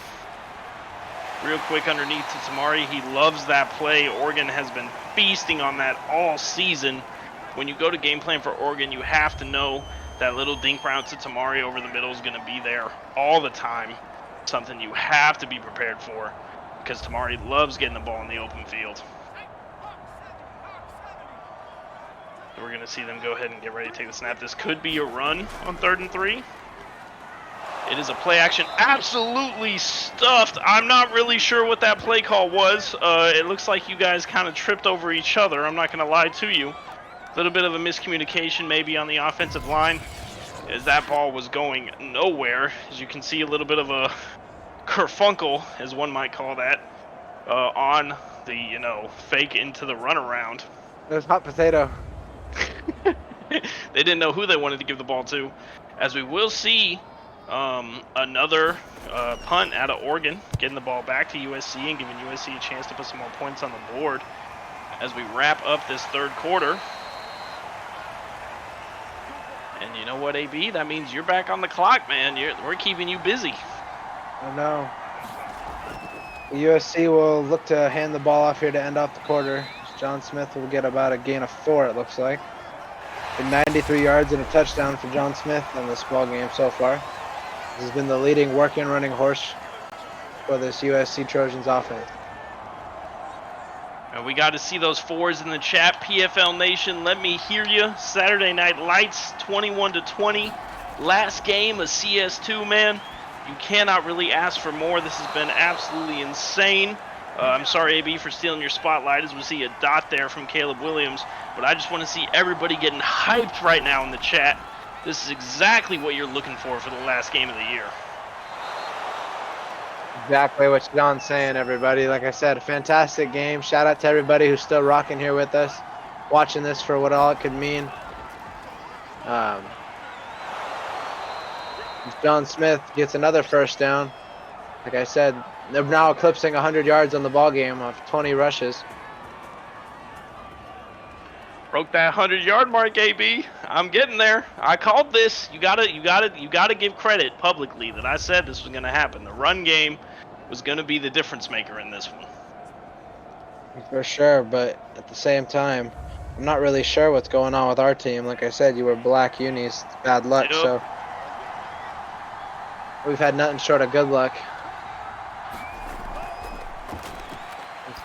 Real quick underneath to Tamari. He loves that play. Oregon has been feasting on that all season. When you go to game plan for Oregon, you have to know that little dink route to Tamari over the middle is going to be there all the time. Something you have to be prepared for. because Tamari loves getting the ball in the open field. We're going to see them go ahead and get ready to take the snap. This could be a run on 3rd and 3. It is a play action, absolutely stuffed. I'm not really sure what that play call was. It looks like you guys kind of tripped over each other. I'm not going to lie to you. A little bit of a miscommunication maybe on the offensive line, as that ball was going nowhere. As you can see, a little bit of a kerfunkel, as one might call that, on the, fake into the runaround. It was hot potato. They didn't know who they wanted to give the ball to. As we will see another punt out of Oregon, getting the ball back to USC and giving USC a chance to put some more points on the board as we wrap up this 3rd quarter. And you know what, AB? That means you're back on the clock, man. We're keeping you busy. I know. USC will look to hand the ball off here to end off the quarter. John Smith will get about a gain of 4, it looks like. 93 yards and a touchdown for John Smith in this ball game so far. This has been the leading working running horse for this USC Trojans offense. And we got to see those 4s in the chat. PFL Nation, let me hear you. Saturday Night Lights, 21-20. Last game of CS2, man. You cannot really ask for more. This has been absolutely insane. I'm sorry, AB, for stealing your spotlight, as we see a dot there from Caleb Williams. But I just want to see everybody getting hyped right now in the chat. This is exactly what you're looking for the last game of the year. Exactly what John's saying, everybody. Like I said, a fantastic game. Shout out to everybody who's still rocking here with us, watching this for what all it could mean. John Smith gets another first down. Like I said, they're now eclipsing 100 yards on the ball game of 20 rushes. Broke that 100-yard mark, AB. I'm getting there. I called this. You gotta give credit publicly that I said this was gonna happen. The run game was gonna be the difference maker in this one. For sure, but at the same time, I'm not really sure what's going on with our team. Like I said, you were black unis, bad luck. Yep. So we've had nothing short of good luck.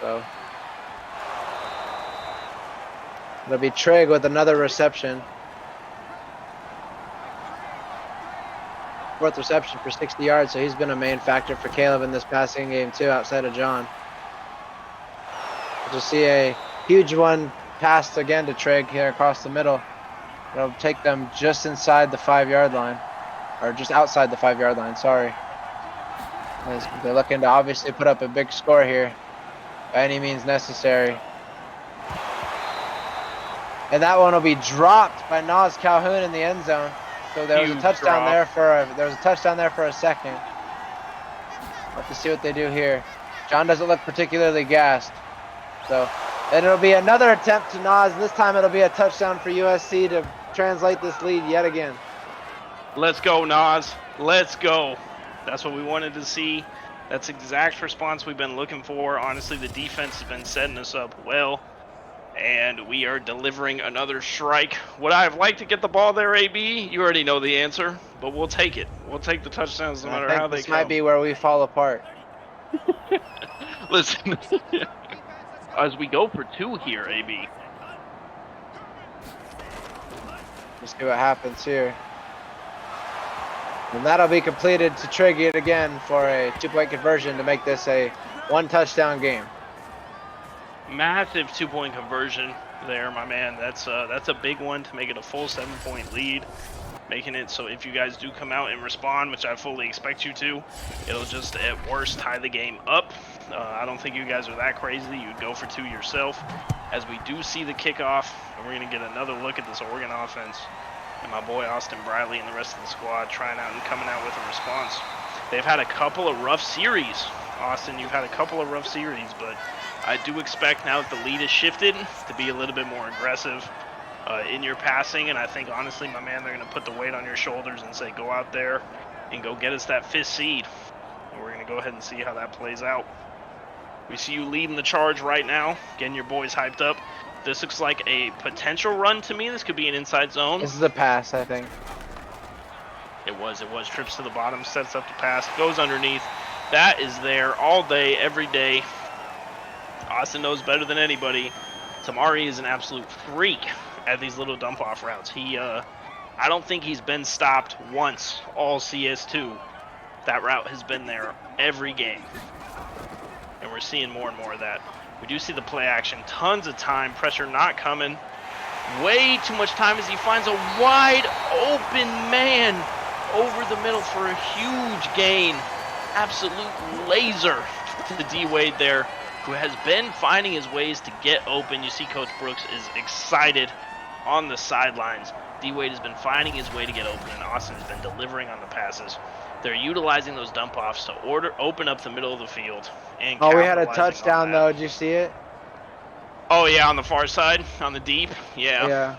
So it'll be Trigg with another reception. 4th reception for 60 yards, so he's been a main factor for Caleb in this passing game too, outside of John. We'll just see a huge one passed again to Trigg here across the middle. It'll take them just inside the 5-yard line, or just outside the 5-yard line, sorry. As they're looking to obviously put up a big score here by any means necessary. And that one will be dropped by Nas Calhoun in the end zone. So there was a touchdown there for a second. Let's see what they do here. John doesn't look particularly gassed. So then it'll be another attempt to Nas. This time it'll be a touchdown for USC to translate this lead yet again. Let's go, Nas. Let's go. That's what we wanted to see. That's the exact response we've been looking for. Honestly, the defense has been setting us up well, and we are delivering another strike. Would I have liked to get the ball there, AB? You already know the answer, but we'll take it. We'll take the touchdowns no matter how they come. This might be where we fall apart. Listen, as we go for 2 here, AB. Let's see what happens here. And that'll be completed to Trigg it again for a 2-point conversion to make this a 1-touchdown game. Massive 2-point conversion there, my man. That's a big one to make it a full 7-point lead. Making it so if you guys do come out and respond, which I fully expect you to, it'll just at worst tie the game up. I don't think you guys are that crazy. You'd go for 2 yourself. As we do see the kickoff, and we're going to get another look at this Oregon offense. And my boy Austin Briley and the rest of the squad trying out and coming out with a response. They've had a couple of rough series. Austin, you've had a couple of rough series, but I do expect now that the lead has shifted to be a little bit more aggressive in your passing. And I think, honestly, my man, they're going to put the weight on your shoulders and say, go out there and go get us that 5th seed. And we're going to go ahead and see how that plays out. We see you leading the charge right now, getting your boys hyped up. This looks like a potential run to me. This could be an inside zone. This is a pass, I think. It was. Trips to the bottom, sets up the pass, goes underneath. That is there all day, every day. Austin knows better than anybody. Tamari is an absolute freak at these little dump-off routes. I don't think he's been stopped once all CS2. That route has been there every game. And we're seeing more and more of that. We do see the play action. Tons of time. Pressure not coming. Way too much time as he finds a wide open man over the middle for a huge gain. Absolute laser to D-Wade there, who has been finding his ways to get open. You see Coach Brooks is excited on the sidelines. D-Wade has been finding his way to get open, and Austin has been delivering on the passes. They're utilizing those dump-offs to open up the middle of the field. And Oh, we had a capitalizing touchdown on that. though. Did you see it? Oh, yeah, on the far side, on the deep. Yeah. Yeah.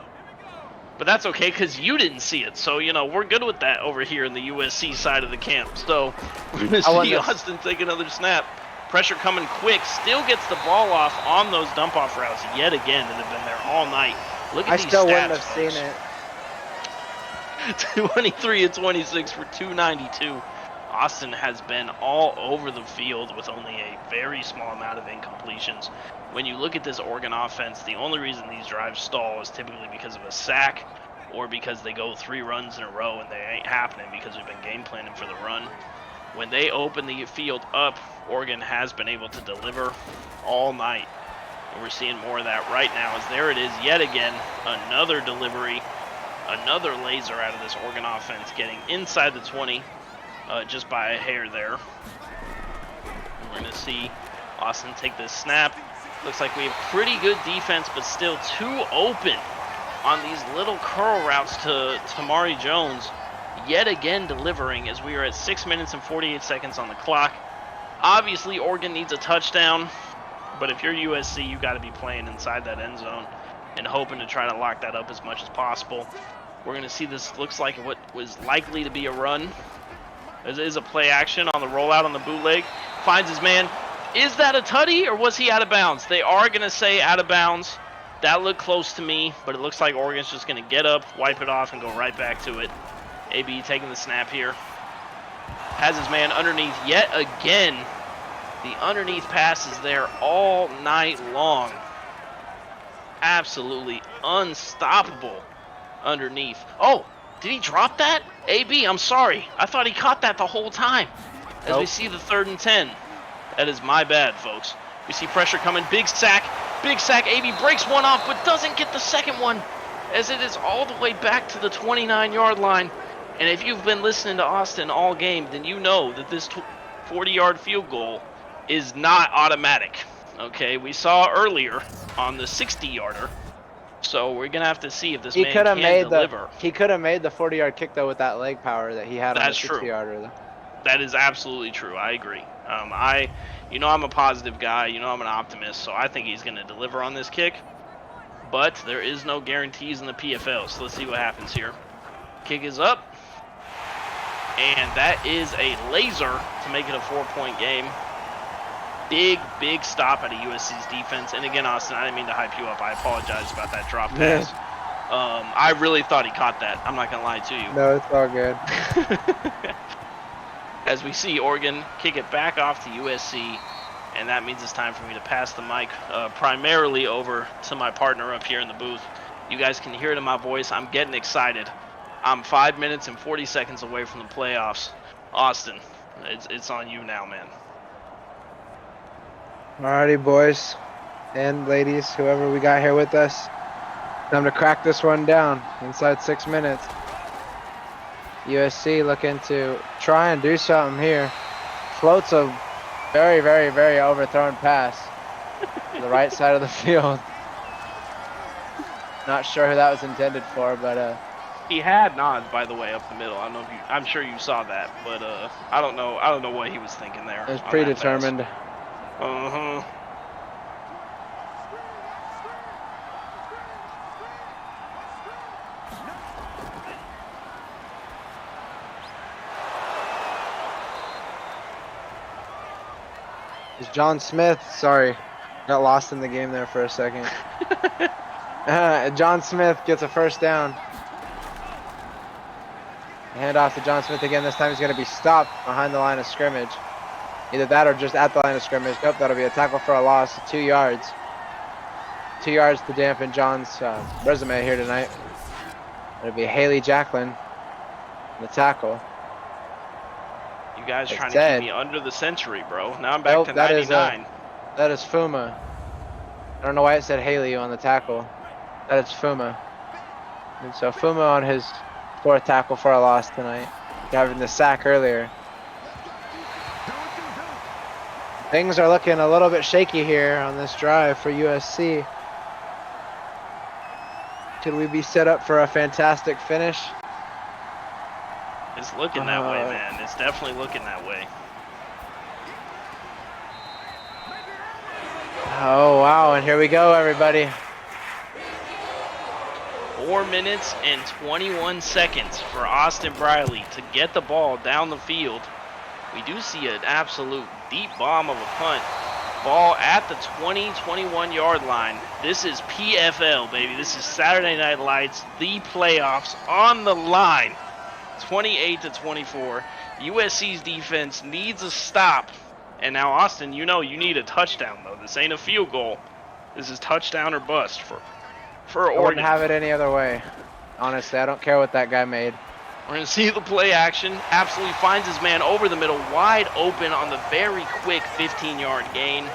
But that's okay, because you didn't see it. So, you know, we're good with that over here in the USC side of the camp. So, we're going to see Austin take another snap. Pressure coming quick. Still gets the ball off on those dump-off routes yet again that have been there all night. Look at these stats, I still wouldn't have folks. seen it. 23 and 26 for 292. Austin has been all over the field with only a very small amount of incompletions. When you look at this Oregon offense, the only reason these drives stall is typically because of a sack or because they go 3 runs in a row and they ain't happening because we've been game planning for the run. When they open the field up, Oregon has been able to deliver all night. And we're seeing more of that right now as there it is yet again, another delivery. Another laser out of this Oregon offense, getting inside the 20 just by a hair there. We're going to see Austin take this snap. Looks like we have pretty good defense, but still too open on these little curl routes to Tamari Jones. Yet again delivering as we are at 6 minutes and 48 seconds on the clock. Obviously, Oregon needs a touchdown, but if you're USC, you got to be playing inside that end zone and hoping to try to lock that up as much as possible. We're going to see this looks like what was likely to be a run. This is a play action on the rollout on the bootleg. Finds his man. Is that a tutty or was he out of bounds? They are going to say out of bounds. That looked close to me, but it looks like Oregon's just going to get up, wipe it off, and go right back to it. AB taking the snap here. Has his man underneath yet again. The underneath pass is there all night long. Absolutely unstoppable underneath. Oh, did he drop that? AB, I'm sorry. I thought he caught that the whole time. As we see the 3rd and 10. That is my bad, folks. We see pressure coming. Big sack. Big sack. AB breaks one off, but doesn't get the second one. As it is all the way back to the 29-yard line. And if you've been listening to Austin all game, then you know that this 40-yard field goal is not automatic. Okay, we saw earlier on the 60-yarder. So we're going to have to see if this man can deliver. He could have made the 40-yard kick, though, with that leg power that he had on the 60-yarder. That is absolutely true. I agree. I'm a positive guy. You know I'm an optimist, so I think he's going to deliver on this kick. But there is no guarantees in the PFL, so let's see what happens here. Kick is up. And that is a laser to make it a 4-point game. Big stop out of USC's defense. And again, Austin, I didn't mean to hype you up. I apologize about that drop pass. I really thought he caught that. I'm not going to lie to you. No, it's all good. As we see Oregon kick it back off to USC. And that means it's time for me to pass the mic primarily over to my partner up here in the booth. You guys can hear it in my voice. I'm getting excited. I'm 5 minutes and 40 seconds away from the playoffs. Austin, it's on you now, man. Alrighty, boys and ladies, whoever we got here with us. Time to crack this one down inside 6 minutes. USC looking to try and do something here. Floats a very overthrown pass to the right side of the field. Not sure who that was intended for, but he had nods, by the way, up the middle. I don't know if I'm sure you saw that, but I don't know what he was thinking there. It was predetermined. Is John Smith? Sorry, got lost in the game there for a second. John Smith gets a first down. Hand off to John Smith again. This time he's going to be stopped behind the line of scrimmage. Either that or just at the line of scrimmage. Nope, that'll be a tackle for a loss of 2 yards. 2 yards to dampen John's resume here tonight. It'll be Haley Jacklin on the tackle. You guys trying to Instead, keep me under the century, bro. Now I'm back nope, to that is 99. Fuma. I don't know why it said Haley on the tackle. That is Fuma. And so Fuma on his 4th tackle for a loss tonight, having the sack earlier. Things are looking a little bit shaky here on this drive for USC. Could we be set up for a fantastic finish? It's looking that way, man. It's definitely looking that way. Oh, wow. And here we go, everybody. 4 minutes and 21 seconds for Austin Briley to get the ball down the field. We do see an absolute deep bomb of a punt. Ball at the 20-21 yard line. This is PFL, baby. This is Saturday Night Lights, the playoffs on the line. 28-24. USC's defense needs a stop. And now, Austin, you know you need a touchdown, though. This ain't a field goal. This is touchdown or bust for Oregon. I wouldn't have it any other way. Honestly, I don't care what that guy made. We're going to see the play action. Absolutely finds his man over the middle, wide open on the very quick 15-yard gain.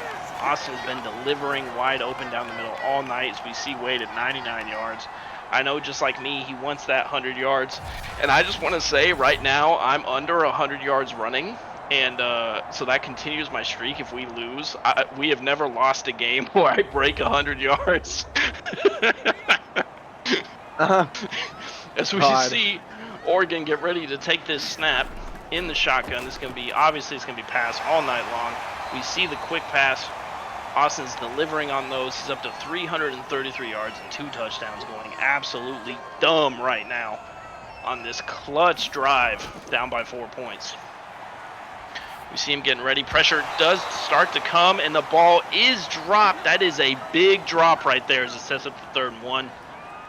Austin's been delivering wide open down the middle all night as we see Wade at 99 yards. I know, just like me, he wants that 100 yards. And I just want to say right now I'm under 100 yards running. And so that continues my streak if we lose. We have never lost a game where I break 100 yards. As we see Oregon get ready to take this snap in the shotgun. This is going to be, obviously it's going to be pass all night long. We see the quick pass. Austin's delivering on those. He's up to 333 yards and 2 touchdowns, going absolutely dumb right now on this clutch drive down by 4 points. We see him getting ready. Pressure does start to come, and the ball is dropped. That is a big drop right there as it sets up the 3rd and 1.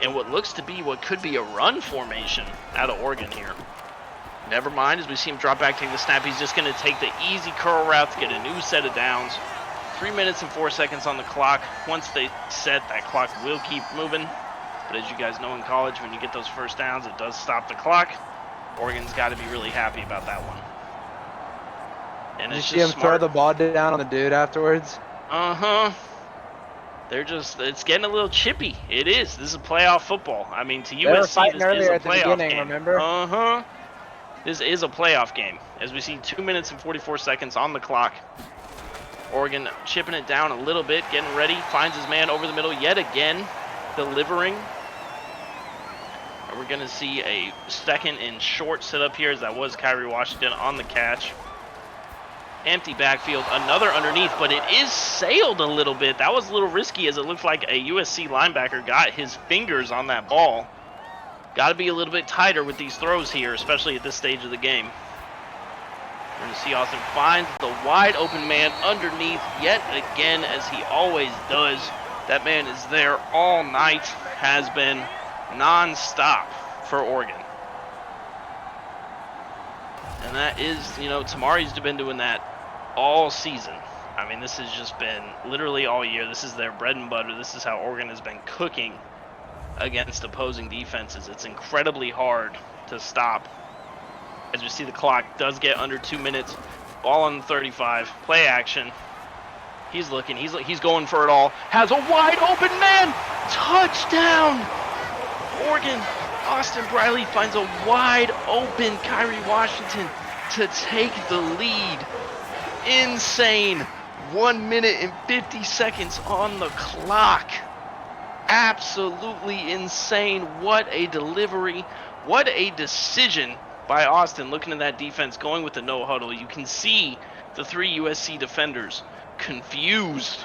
And what looks to be what could be a run formation out of Oregon here. Never mind, as we see him drop back, take the snap, he's just going to take the easy curl route to get a new set of downs. 3 minutes and 4 seconds on the clock. Once they set, that clock will keep moving. But as you guys know in college, when you get those first downs, it does stop the clock. Oregon's got to be really happy about that one. And Did you it's see him throw the ball down on the dude afterwards? Uh-huh. It's getting a little chippy. It is. This is playoff football. I mean, to USC, this is a playoff game. Remember? Uh-huh. This is a playoff game. As we see 2 minutes and 44 seconds on the clock. Oregon chipping it down a little bit, getting ready. Finds his man over the middle yet again, delivering. And we're going to see a 2nd and short set up here, as that was Kyrie Washington on the catch. Empty backfield, another underneath, but it is sailed a little bit. That was a little risky, as it looked like a USC linebacker got his fingers on that ball. Got to be a little bit tighter with these throws here, especially at this stage of the game. We're going to see Austin finds the wide open man underneath yet again, as he always does. That man is there all night, has been non-stop for Oregon. And that is, Tamari's been doing that all season. I mean, this has just been literally all year. This is their bread and butter. This is how Oregon has been cooking against opposing defenses. It's incredibly hard to stop. As we see, the clock does get under 2 minutes. Ball on the 35. Play action. He's looking. He's going for it all. Has a wide open man. Touchdown. Oregon. Austin Briley finds a wide open Kyrie Washington to take the lead. Insane. 1 minute and 50 seconds on the clock. Absolutely insane. What a delivery. What a decision by Austin, looking at that defense, going with the no huddle. You can see the 3 USC defenders confused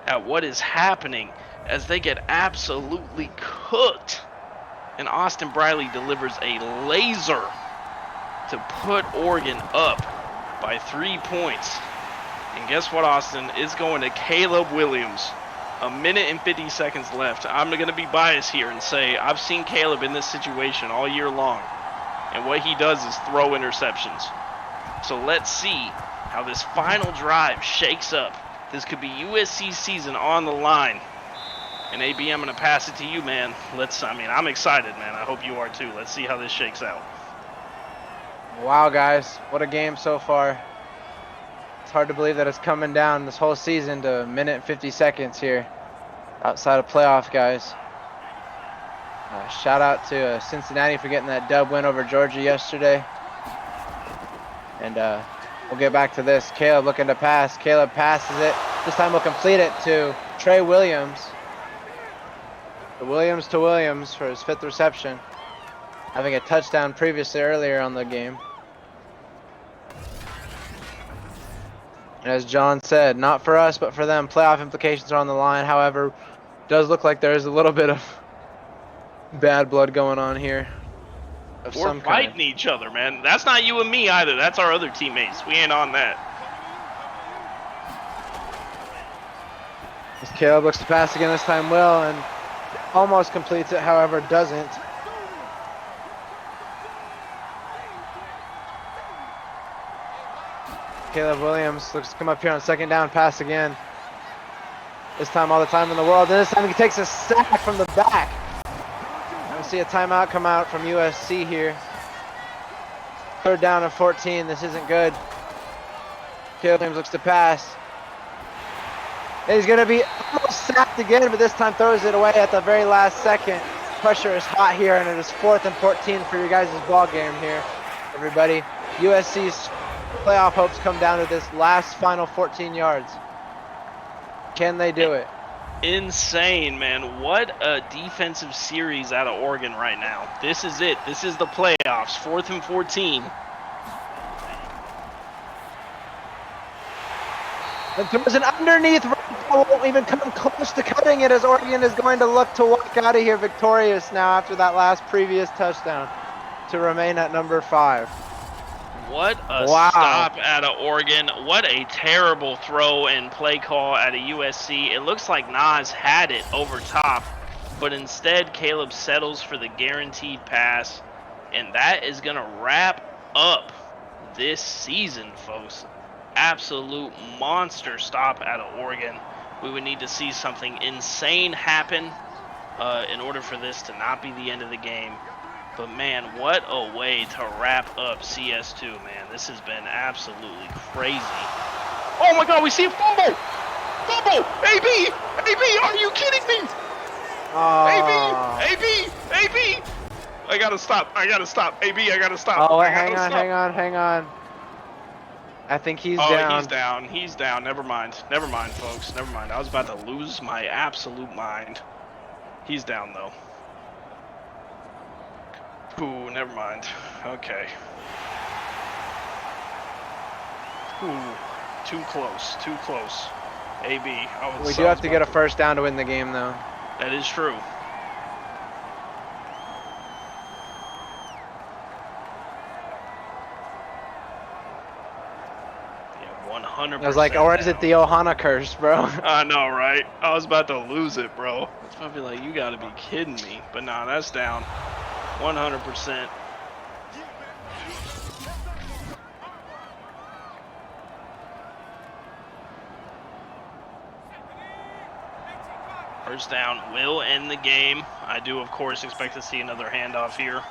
at what is happening as they get absolutely cooked. And Austin Briley delivers a laser to put Oregon up by 3 points. And guess what, Austin? It's going to Caleb Williams. 1 minute and 50 seconds left. I'm going to be biased here and say I've seen Caleb in this situation all year long. And what he does is throw interceptions. So let's see how this final drive shakes up. This could be USC season on the line. And AB, I'm going to pass it to you, man. I'm excited, man. I hope you are too. Let's see how this shakes out. Wow, guys, what a game so far. It's hard to believe that it's coming down this whole season to a minute and 50 seconds here outside of playoff, guys. Shout out to Cincinnati for getting that dub win over Georgia yesterday. And we'll get back to this. Caleb looking to pass. Caleb passes it. This time we'll complete it to Trey Williams. Williams to Williams for his 5th reception. Having a touchdown previously earlier on the game. And as John said, not for us, but for them. Playoff implications are on the line. However, does look like there's a little bit of bad blood going on here. We're fighting each other, man. That's not you and me either. That's our other teammates. We ain't on that. As Caleb looks to pass again, this time will, and almost completes it, however, doesn't. Caleb Williams looks to come up here on 2nd down, pass again. This time all the time in the world, and this time he takes a sack from the back. We see a timeout come out from USC here. 3rd down and 14. This isn't good. Caleb Williams looks to pass. And he's going to be almost sacked again, but this time throws it away at the very last second. Pressure is hot here, and it is 4th and 14 for your guys' ball game here, everybody. USC's playoff hopes come down to this last final 14 yards. Can they do it? Insane, man. What a defensive series out of Oregon right now. This is it. This is the playoffs. 4th and 14. And throws an underneath right, won't even come close to cutting it, as Oregon is going to look to walk out of here victorious now after that last previous touchdown to remain at number 5. What a stop out of Oregon. What a terrible throw and play call out of USC. It looks like Nas had it over top, but instead Caleb settles for the guaranteed pass, and that is going to wrap up this season, folks. Absolute monster stop out of Oregon. We would need to see something insane happen in order for this to not be the end of the game. But man, what a way to wrap up CS2, man. This has been absolutely crazy. Oh my God, we see a fumble! Fumble! AB! AB, are you kidding me? AB! I gotta stop. AB, I gotta stop. Oh, hang on. I think he's down. He's down. Never mind, folks. Never mind. I was about to lose my absolute mind. He's down, though. Ooh, never mind. Okay. Ooh, too close. AB, we do have to get a 1st down to win the game, though. That is true. Yeah, 100%. I was like, or is it the Ohana curse, bro? I know, right? I was about to lose it, bro. It's probably like, you gotta be kidding me. But nah, that's down. 100%. First down will end the game. I do, of course, expect to see another handoff here.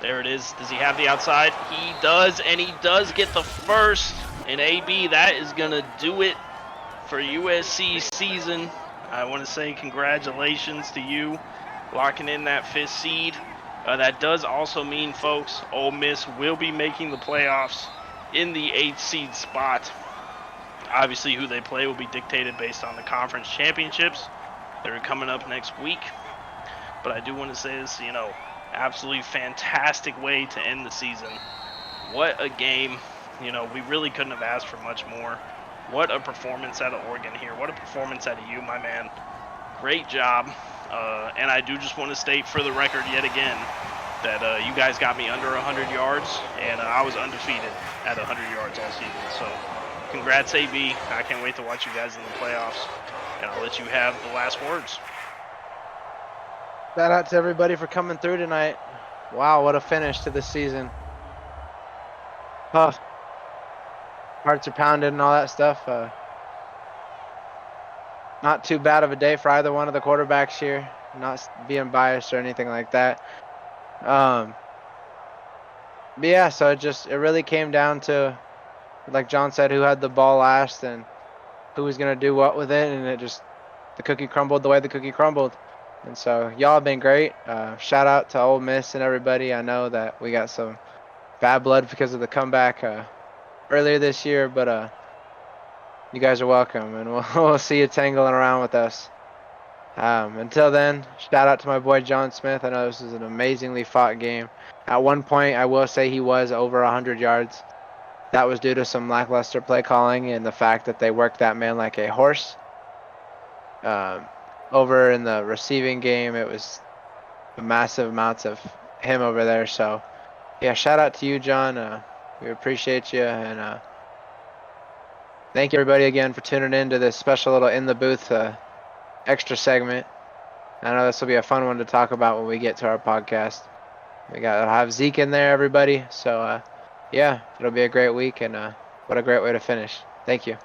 There it is. Does he have the outside? He does, and he does get the first. And AB, that is going to do it for USC season. I want to say congratulations to you locking in that 5th seed. That does also mean, folks, Ole Miss will be making the playoffs in the 8th seed spot. Obviously, who they play will be dictated based on the conference championships that are coming up next week. But I do want to say this, absolutely fantastic way to end the season. What a game. We really couldn't have asked for much more. What a performance out of Oregon here. What a performance out of you, my man. Great job. And I do just want to state for the record yet again that you guys got me under 100 yards, and I was undefeated at 100 yards all season. So congrats, AB. I can't wait to watch you guys in the playoffs, and I'll let you have the last words. Shout out to everybody for coming through tonight. Wow, what a finish to the season. Oh, hearts are pounding and all that stuff. Not too bad of a day for either one of the quarterbacks here. Not being biased or anything like that. But yeah, so it really came down to, like John said, who had the ball last and who was gonna do what with it, and the cookie crumbled the way the cookie crumbled. And so y'all have been great. Shout out to Ole Miss and everybody. I know that we got some bad blood because of the comeback earlier this year, but you guys are welcome, and we'll see you tangling around with us. Until then, shout out to my boy John Smith. I know this is an amazingly fought game. At one point, I will say he was over 100 yards. That was due to some lackluster play calling and the fact that they worked that man like a horse. Over in the receiving game, it was massive amounts of him over there. So, yeah, shout out to you, John. We appreciate you, and thank you everybody again for tuning in to this special little in the booth extra segment. I know this will be a fun one to talk about when we get to our podcast. I'll have Zeke in there, everybody. So, yeah, it'll be a great week, and what a great way to finish. Thank you.